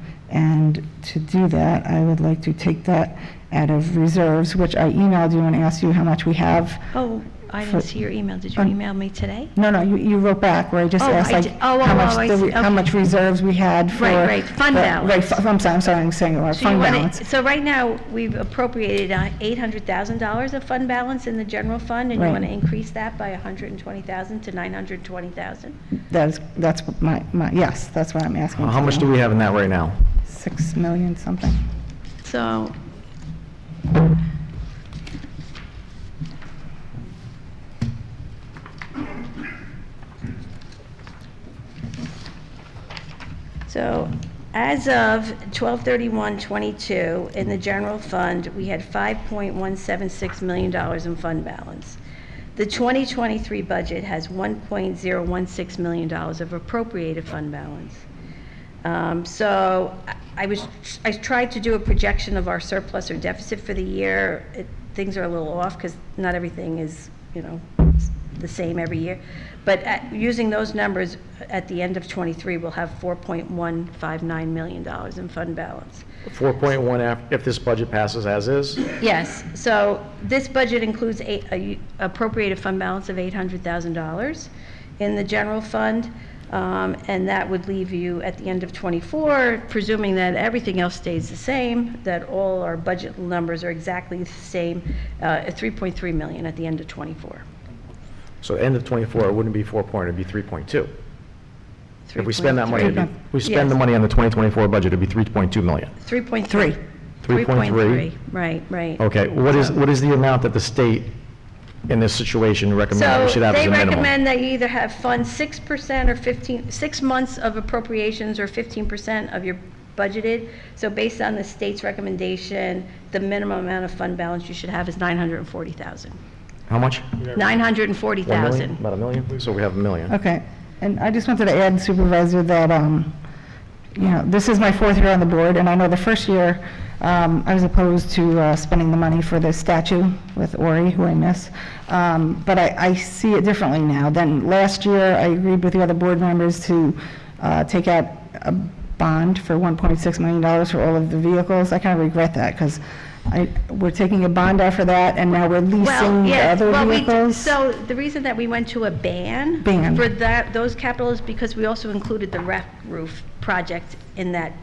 to do that, I would like to take that out of reserves, which I emailed you and asked you how much we have. Oh, I didn't see your email. Did you email me today? No, you wrote back where I just Oh, asked I like did. Oh, how oh, much I the see. how Okay. much reserves we had for. Right, fund balance. Right, I'm sorry, I'm saying it wrong, So you fund wanna- balance. So right now, we've appropriated $800,000 of fund balance in the general fund, and you Right. want to increase that by $120,000 to $920,000? That's my, yes, that's what I'm asking. How much do we have in that right now? 6 million something. So, As of 12/31/22, in the general fund, we had $5.176 million in fund balance. The 2023 budget has $1.016 million of appropriated fund balance. So I tried to do a projection of our surplus or deficit for the year. Things are a little off because not everything is, the same every year. But using those numbers, at the end of '23, we'll have $4.159 million in fund balance. 4.1 if this budget passes as is? Yes, so this budget includes a appropriated fund balance of $800,000 in the general fund, and that would leave you at the end of '24, presuming that everything else stays the same, that all our budget numbers are exactly the same, $3.3 million at the end of '24. So end of '24, it wouldn't be 4 point, it'd be 3.2. If we spend that money, we spend the money on the 2024 budget, it'd be 3.2 million. 3.3. 3.3? Right. Okay, what is the amount that the state in this situation recommend we should have as a minimum? So they recommend that you either have fund 6% or 6 months of appropriations or 15% of your budgeted. So based on the state's recommendation, the minimum amount of fund balance you should have is $940,000. How much? 940,000. About $1 million? So we have $1 million. Okay, and I just wanted to add, Supervisor, that, this is my 4th year on the board, and I know the first year, I was opposed to spending the money for the statue with Ori, who I miss. But I see it differently now. Then last year, I agreed with the other board members to take out a bond for $1.6 million for all of the vehicles. I kind of regret that, because we're taking a bond out for that, and now we're leasing the other vehicles. So the reason that we went to a ban for those capital is because we also included the rec roof project in that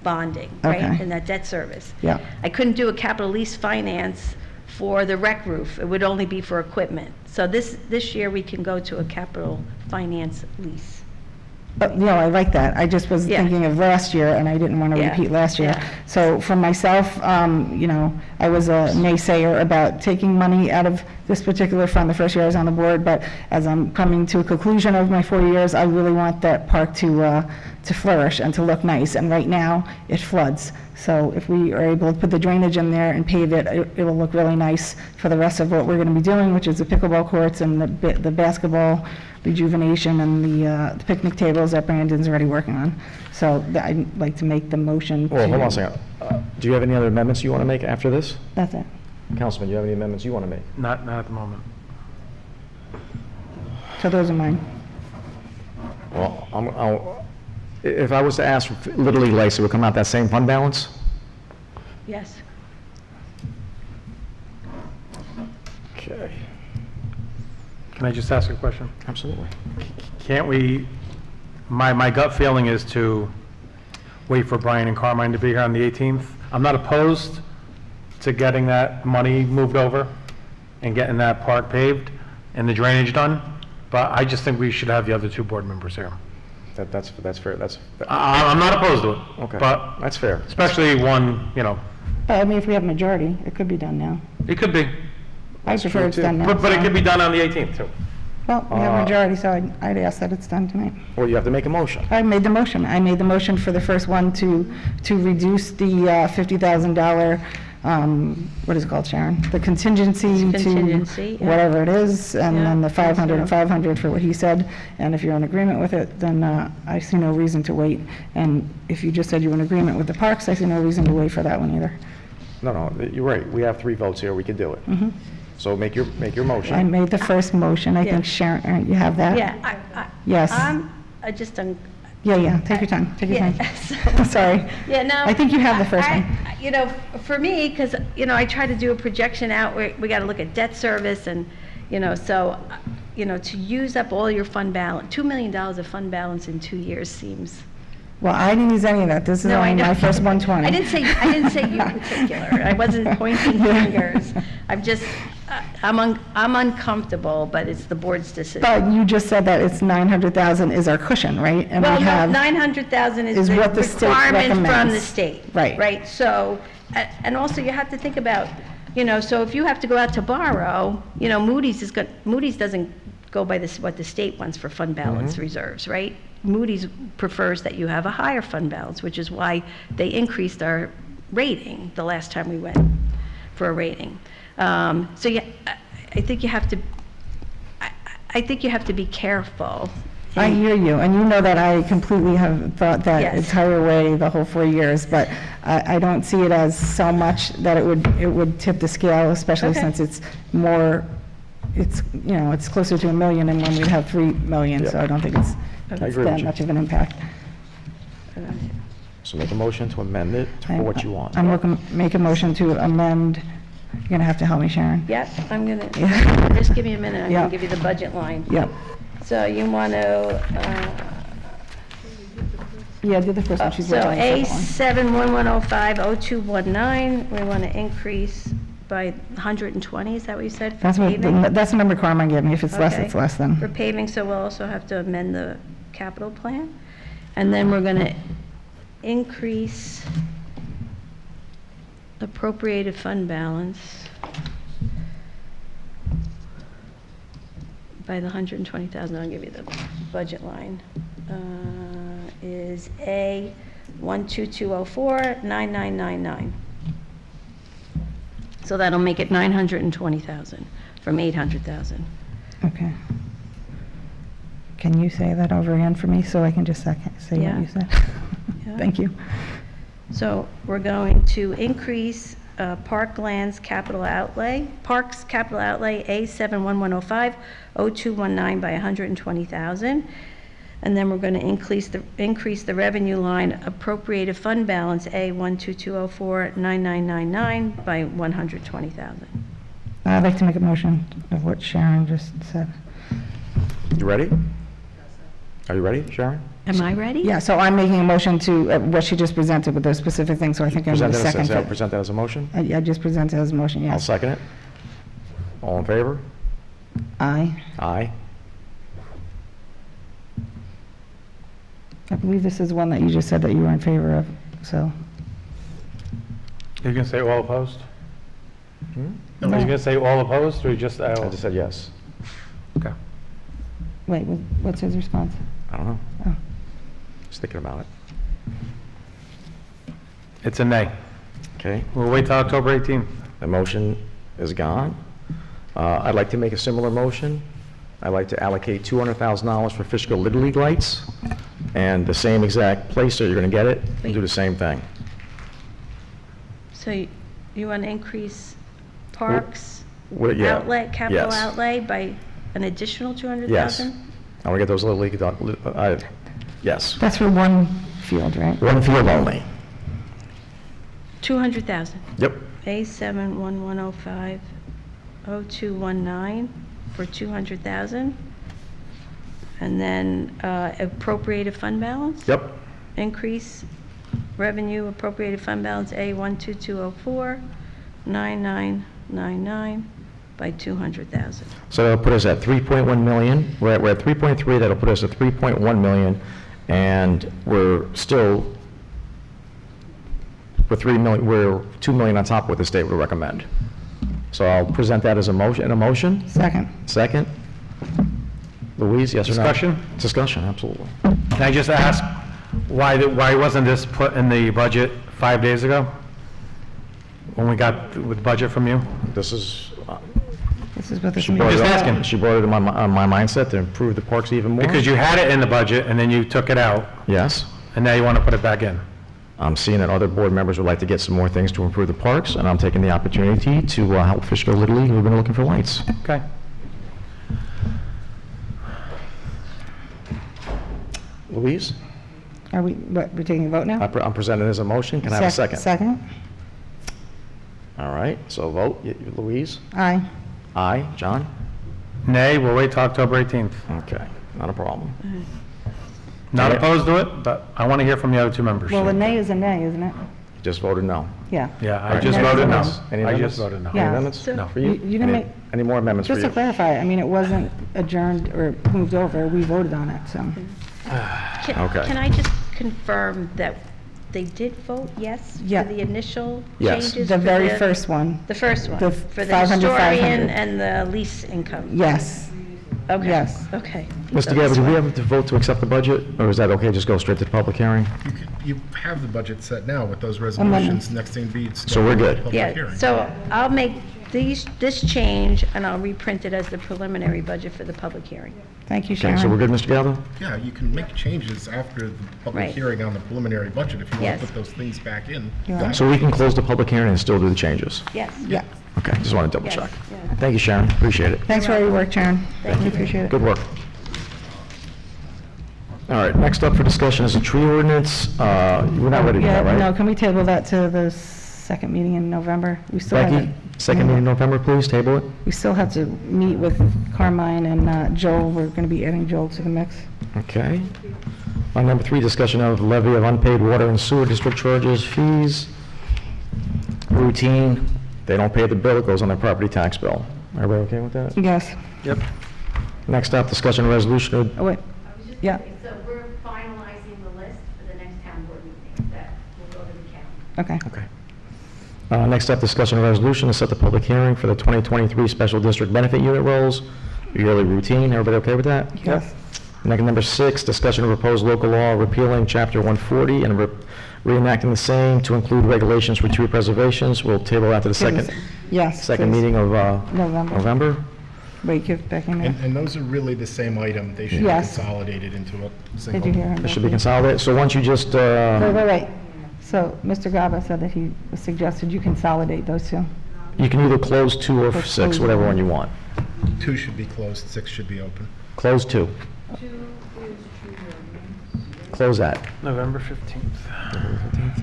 bonding, right, in that debt service. Yeah. I couldn't do a capital lease finance for the rec roof. It would only be for equipment. So this year, we can go to a capital finance lease. But, I like that. I just was thinking of last year, and I didn't want to repeat last year. So for myself, I was a naysayer about taking money out of this particular fund the first year I was on the board, but as I'm coming to a conclusion of my 4 years, I really want that park to flourish and to look nice. And right now, it floods. So if we are able to put the drainage in there and pave it, it will look really nice for the rest of what we're going to be doing, which is the pickleball courts and the basketball rejuvenation and the picnic tables that Brandon's already working on. So I'd like to make the motion to... Well, hold on a second. Do you have any other amendments you want to make after this? That's it. Councilman, do you have any amendments you want to make? Not at the moment. So those are mine. Well, if I was to ask for Little League lights, it would come out that same fund balance? Yes. Okay. Can I just ask a question? Absolutely. Can't we, my gut feeling is to wait for Brian and Carmine to be here on the 18th. I'm not opposed to getting that money moved over and getting that park paved and the drainage done, but I just think we should have the other 2 board members here. That's fair. I'm not opposed to it. Okay. But that's fair. especially one, But I mean, if we have a majority, it could be done now. it could be, I prefer it's done now. but it could be done on the 18th too. Well, we have a majority, so I'd ask that it's done tonight. Well, you have to make a motion. I made the motion. I made the motion for the first one to reduce the $50,000, what is it called, Sharon? The contingency Contingency, to yeah. whatever it is, and Yeah, then the 500 and so. 500 for what he said. And if you're in agreement with it, then I see no reason to wait. And if you just said you're in agreement with the parks, I see no reason to wait for that one either. No, you're right. We have 3 votes here. We can do it. So make your motion. I made the first motion. I Yeah. think Sharon, you have that? Yeah, Yes. I just don't... Yeah, take your time, take your time. so- Sorry. Yeah, no. I think you have the first one. For me, because, I try to do a projection out, we got to look at debt service and, so, to use up all your fund balance, $2 million of fund balance in 2 years seems... Well, I didn't use any of that. This is No, I only know. my first 120. I didn't say you in particular. I wasn't pointing fingers. I'm just, I'm uncomfortable, but it's the board's decision. But you just said that it's 900,000 is our cushion, right? And Well, we no, have 900,000 is is the what the state requirement from the recommends. state. Right. Right, so, and also you have to think about, so if you have to go out to borrow, Moody's doesn't go by this, what the state wants for fund balance reserves, right? Moody's prefers that you have a higher fund balance, which is why they increased our rating the last time we went for a rating. So yeah, I think you have to, I think you have to be careful. I hear you, and you know that I completely have thought that Yes. entire way the whole 4 years, but I don't see it as so much that it would tip the scale, especially Okay. since it's more, it's, you know, it's closer to $1 million than when we'd have 3 million, so I don't think it's I agree with that you. much of an impact. So make a motion to amend it for what you want. I'm looking, make a motion to amend, you're going to have to help me, Sharon. Yep, I'm gonna, Yeah. just give me a minute, I'm Yeah. gonna give you the budget line. Yep. So you want to, Yeah, do the first one, she's so working on the second one. A7111050219, we want to increase by 120, is that what you said? for That's what, paving? that's the number Carmine gave me, if it's less, Okay. it's less For then. paving, so we'll also have to amend the capital plan. And then we're going to increase appropriated fund balance by the 120,000, I'll give you the budget line, is A122049999. So that'll make it 920,000 from 800,000. Okay. Can you say that over again for me, so I can just say Yeah. what you said? Yeah. Thank you. So we're going to increase Parklands capital outlay, Parks capital outlay, A7111050219 by 120,000. And then we're going to increase the revenue line appropriated fund balance, A122049999 by 120,000. I'd like to make a motion of what Sharon just said. You ready? Are you ready, Sharon? Am I ready? Yeah, so I'm making a motion to, what she just presented with those specific things, so I think I need a second. Present that as a motion? I just presented as a motion, I'll yes. second it. All in favor? Aye. Aye. I believe this is one that you just said that you were in favor of, so. You can say all opposed? Hmm? Are you going to say all opposed, or just? I just said yes. Okay. Wait, what's his response? I don't know. Oh. Just thinking about it. It's a nay. Okay, We'll wait till October 18th. the motion is gone. I'd like to make a similar motion. I'd like to allocate $200,000 for Fishkill Little League lights, and the same exact place that you're going to get it, do the same thing. So you want to increase parks Yeah. outlay, capital Yes. outlay by an additional 200,000? Yes. I want to get those Little League, yes. That's for one field, right? One field only. 200,000. Yep. A7111050219 for 200,000. And then appropriated fund balance? Yep. Increase revenue appropriated fund balance A122049999 by 200,000. So that'll put us at 3.1 million. We're at 3.3, that'll put us at 3.1 million, and we're still, we're 3 million, we're 2 million on top of what the state would recommend. So I'll present that as a motion. Second. Second. Louise, yes or no? Discussion? Discussion, absolutely. Can I just ask, why wasn't this put in the budget 5 days ago? When we got the budget from you? This is, This is what this she means. brought it Just up. asking. She brought it in my mindset to improve the parks even more. Because you had it in the budget, and then you took it out, Yes. and now you want to put it back in. I'm seeing that other board members would like to get some more things to improve the parks, and I'm taking the opportunity to help Fishkill Little League, who've been looking for lights. Okay. Louise, Are we're taking a vote now? I'm presenting as a motion. Can I have a second? Second. All right, so vote. Louise? Aye. Aye. John? Nay, we'll wait till October 18th. Okay, not a problem. Not Yeah. opposed to it, but I want to hear from the other two members. Well, a nay is a nay, isn't it? Just voted no. Yeah. Yeah, I Right. just Any voted no. amendments? Any I amendments? just voted no. Any Yeah. amendments? So- No, for You you? didn't Any- make- Any more amendments for Just to you? clarify, I mean, it wasn't adjourned or moved over, we voted on it, so. Okay. Can I just confirm that they did vote yes Yeah. for the initial Yes. changes? The for very first one, The first one, the for the 500, historian 500. and the lease income? yes. Okay. Yes. Okay. Mr. Gabbard, do we have to vote to accept the budget, or is that okay, just go straight to the public hearing? You have the budget set now with those resolutions. Next thing beats. So we're good. Public Yeah, hearing. so I'll make this change, and I'll reprint it as the preliminary budget for the public hearing. Thank you, Okay, so we're Sharon. good, Mr. Gallo? Yeah, you can make changes after the public Right. hearing on the preliminary budget if you want Yes. to put those things back in. Yeah. So we can close the public hearing and still do the changes? Yes. Yeah. Okay, just want to double Yes, check. yeah. Thank you, Sharon, appreciate it. Thanks for all your work, Sharon. Thank you. Appreciate it. Good work. All right, next up for discussion is a tree ordinance. We're not ready Yeah, yet, right? no, can we table that to the second meeting in November? We still have Becky, second meeting in November, please, table it. We still have to meet with Carmine and Joel. We're going to be adding Joel to the mix. Okay. On number 3, discussion of levy of unpaid water and sewer district charges, fees. Routine, they don't pay the bill, it goes on their property tax bill. Everybody okay with that? Yes. Yep. Next up, discussion of resolution of Oh, wait. Yeah. So we're finalizing the list for the next town board meeting that will go to the county. Okay. Okay. Next up, discussion of resolution to set the public hearing for the 2023 Special District Benefit Unit rolls, yearly routine. Everybody okay with that? Yes. Next, number 6, discussion of proposed local law repealing Chapter 140 and reenacting the same to include regulations for tree preservations. We'll table that to the second Yes. second please. meeting of November. November. Wait, give Becky a minute. And those are really the same item. They should be Yes. consolidated into a single. Did you hear him? It should be consolidated. So once you just, Wait. So Mr. Gaba said that he suggested you consolidate those two. you can either close 2 or Or 6, close whatever one. one you want. 2 should be closed, 6 should be open. Close 2. 2 is tree ordinance. Close that. November 15th. November 15th. Okay.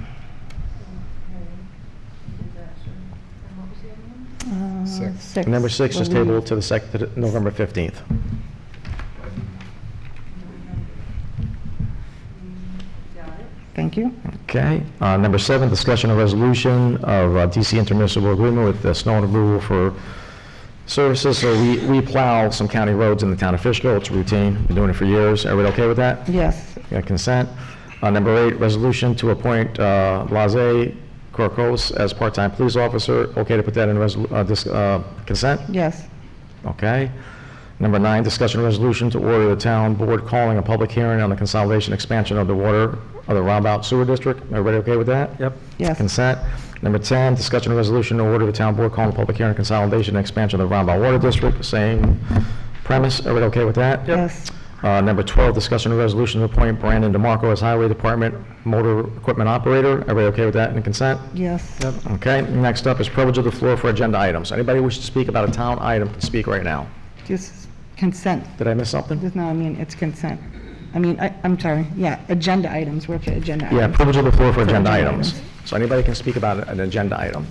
Disaster. And what was the other one? Six. 6. Number 6, just Will we- table it to the November 15th. Got it. Thank you. Okay. Number 7, discussion of resolution of DC intermunicipal agreement with the snow removal for services. So we plow some county roads in the town of Fishkill. It's routine. Been doing it for years. Everybody okay with that? Yes. Got consent. Number 8, resolution to appoint Blase Corcos as part-time police officer. Okay to put that in consent? Yes. Okay. Number 9, discussion resolution to order the town board calling a public hearing on the consolidation expansion of the water of the Roundabout Sewer District. Everybody okay with that? Yep. Yes. Consent. Number 10, discussion resolution to order the town board calling a public hearing on consolidation and expansion of the Roundabout Water District. Same premise. Everybody okay with that? Yes. Number 12, discussion resolution to appoint Brandon DeMarco as Highway Department Motor Equipment Operator. Everybody okay with that and consent? Yes. Okay. Next up is privilege of the floor for agenda items. Anybody wish to speak about a town item can speak right now. Just consent. Did I miss something? No, I mean, it's consent. I'm sorry. Yeah, agenda items. We're up to agenda Yeah, items. privilege of the floor for agenda agenda items. items. So anybody can speak about an agenda item.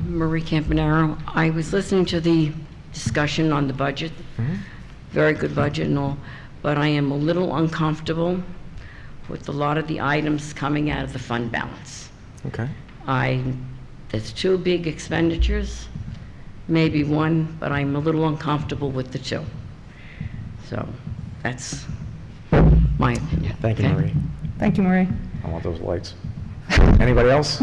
Marie Campanaro. I was listening to the discussion on the budget, very good budget and all, but I am a little uncomfortable with a lot of the items coming out of the fund balance. Okay. There's 2 big expenditures, maybe 1, but I'm a little uncomfortable with the 2. So that's my opinion. Thank you, okay? Marie. Thank you, Marie. I want those lights. Anybody else?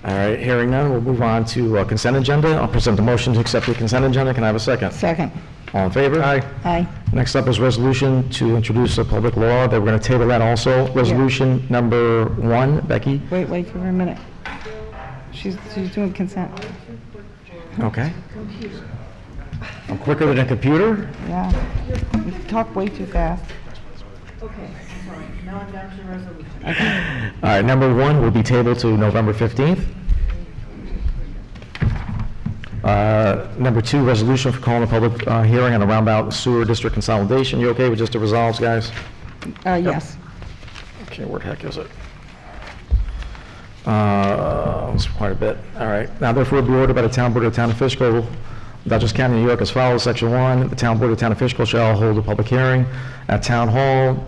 All right, hearing none, we'll move on to consent agenda. I'll present the motion to accept the consent agenda. Can I have a second? Second. All in favor? Aye. Aye. Next up is resolution to introduce a public law that we're going to table that also. Resolution number 1, Becky? Wait for a minute. She's doing consent. Okay. I'm quicker than a computer? Yeah. You talk way too fast. Okay, I'm sorry. Now I'm down to resolution. All right, number 1 will be tabled to November 15th. Number 2, resolution for calling a public hearing on the Roundabout Sewer District consolidation. You okay with just the resolves, guys? Yes. Okay, where the heck is it? It's quite a bit. All right. Now therefore be ordered by the Town Board of the Town of Fishkill, Dutchess County, New York as follows. Section 1, the Town Board of the Town of Fishkill shall hold a public hearing at Town Hall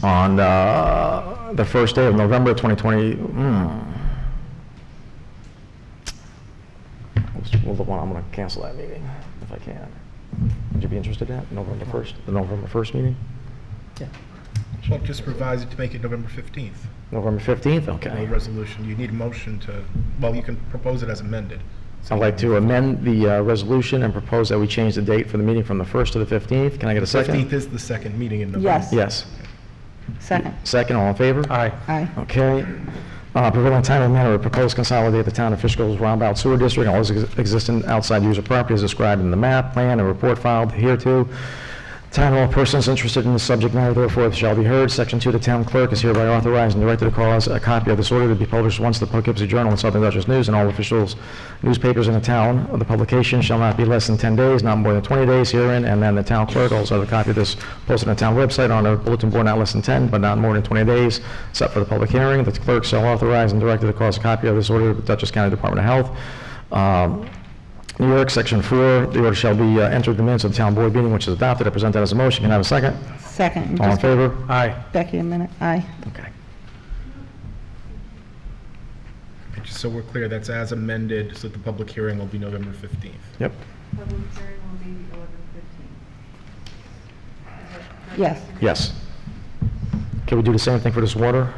on the first day of November 2020. I'm going to cancel that meeting if I can. Would you be interested in that? November 1st, the November 1st meeting? Well, just revise it to make it November 15th. November 15th, No okay. resolution. You need a motion to, well, you can propose it as amended. I'd like to amend the resolution and propose that we change the date for the meeting from the 1st to the 15th. Can I get a second? 15th is the second meeting in November. Yes. Yes. Second. Second, all in favor? Aye. Aye. Okay. Prevailing time and manner of proposed consolidate the town of Fishkill's roundabout sewer district, all existing outside user property is described in the map, plan, and report filed hereto. Town hall persons interested in the subject matter therefore shall be heard. Section 2, the town clerk is hereby authorized and directed to cause a copy of this order to be published once the Poughkeepsie Journal and Southern Dutchess News and all officials newspapers in the town. The publication shall not be less than 10 days, not more than 20 days herein, and then the town clerk also have a copy of this posted on the town website on a bulletin board not less than 10, but not more than 20 days, except for the public hearing. The clerk shall authorize and directed to cause a copy of this order to the Dutchess County Department of Health. New York, Section 4, the order shall be entered in the minutes of the town board meeting, which is adopted. I present that as a motion. Can I have a second? Second. All in favor? Aye. Becky, a minute. Aye. Okay. And just so we're clear, that's as amended, so the public hearing will be November 15th. Yep. Public hearing will be November 15th. Yes. Yes. Can we do the same thing for this water?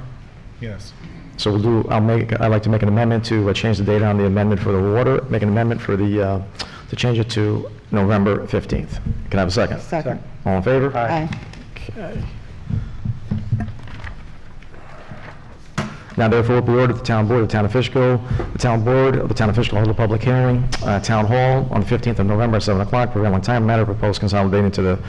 Yes. So I'd like to make an amendment to change the date on the amendment for the water, make an amendment for the, to change it to November 15th. Can I have a second? Second. All in favor? Aye. Okay. Now therefore be ordered the town board of the town of Fishkill, the town board of the town of Fishkill hold a public hearing, town hall on the 15th of November at 7 o'clock, prevailing time, matter proposed consolidating to the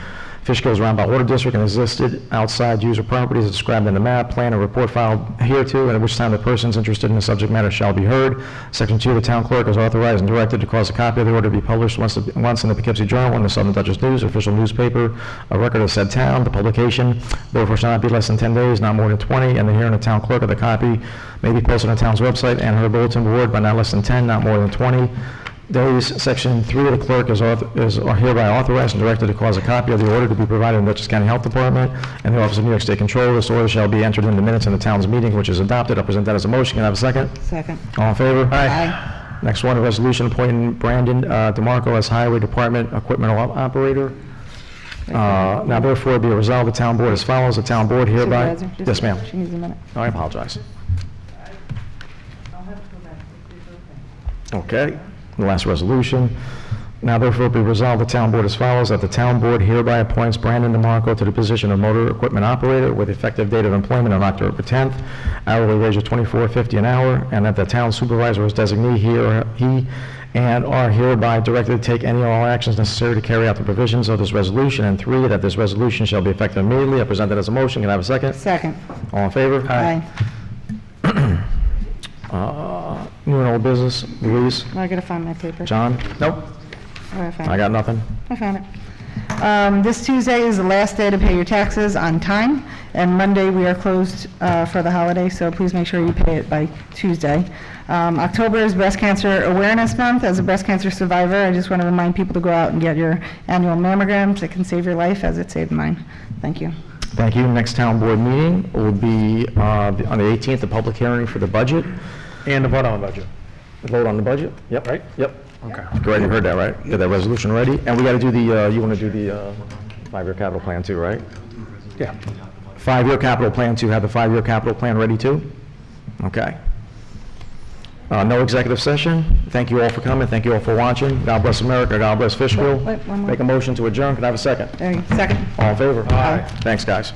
Fishkill's roundabout water district and existed outside user properties as described in the map, plan, and report filed hereto, and at which time the persons interested in the subject matter shall be heard. Section 2, the town clerk is authorized and directed to cause a copy of the order to be published once in the Poughkeepsie Journal and the Southern Dutchess News, official newspaper, a record of said town. The publication, therefore, shall not be less than 10 days, not more than 20, and the hearing of the town clerk of the copy may be posted on the town's website and her bulletin board by not less than 10, not more than 20 days. Section 3 of the clerk is hereby authorized and directed to cause a copy of the order to be provided in the Dutchess County Health Department and the Office of New York State Control. This order shall be entered in the minutes in the town's meeting, which is adopted. I present that as a motion. Can I have a second? Second. All in favor? Aye. Next one, a resolution appointing Brandon DeMarco as Highway Department Equipment Operator. Now therefore be it resolved, the town board as follows. The town board hereby... Supervisor, just- Yes, ma'am. She needs a minute. I apologize. I'll have to go back if it's okay. Okay, the last resolution. Now therefore be resolved, the town board as follows, that the town board hereby appoints Brandon DeMarco to the position of motor equipment operator with effective date of employment on October 10th, hourly wage of $24.50 an hour, and that the town supervisor is designee he and are hereby directed to take any and all actions necessary to carry out the provisions of this resolution. And 3, that this resolution shall be effective immediately. I present that as a motion. Can I have a second? Second. All in favor? Aye. New and old business, Louise, I gotta find my paper. John? Nope. Oh, I found it. I got nothing. I found it. This Tuesday is the last day to pay your taxes on time, and Monday we are closed for the holiday, so please make sure you pay it by Tuesday. October is Breast Cancer Awareness Month. As a breast cancer survivor, I just want to remind people to go out and get your annual mammograms. It can save your life, as it saved mine. Thank you. Thank you. Next town board meeting will be on the 18th, the public hearing for the budget. And the vote on the budget. The vote on the budget? Yep. Right? Yep. Okay. Great, you heard that, right? Get that resolution ready. And we got to do the, you want to do the 5-year capital plan too, right? Yeah. 5-year capital plan too. Have the 5-year capital plan ready too? Okay. No executive session. Thank you all for coming. Thank you all for watching. God bless America. God bless Fishkill. Wait, one more. Make a motion to adjourn. Can I have a second? There you go. Second. All in favor? Aye. Thanks, guys.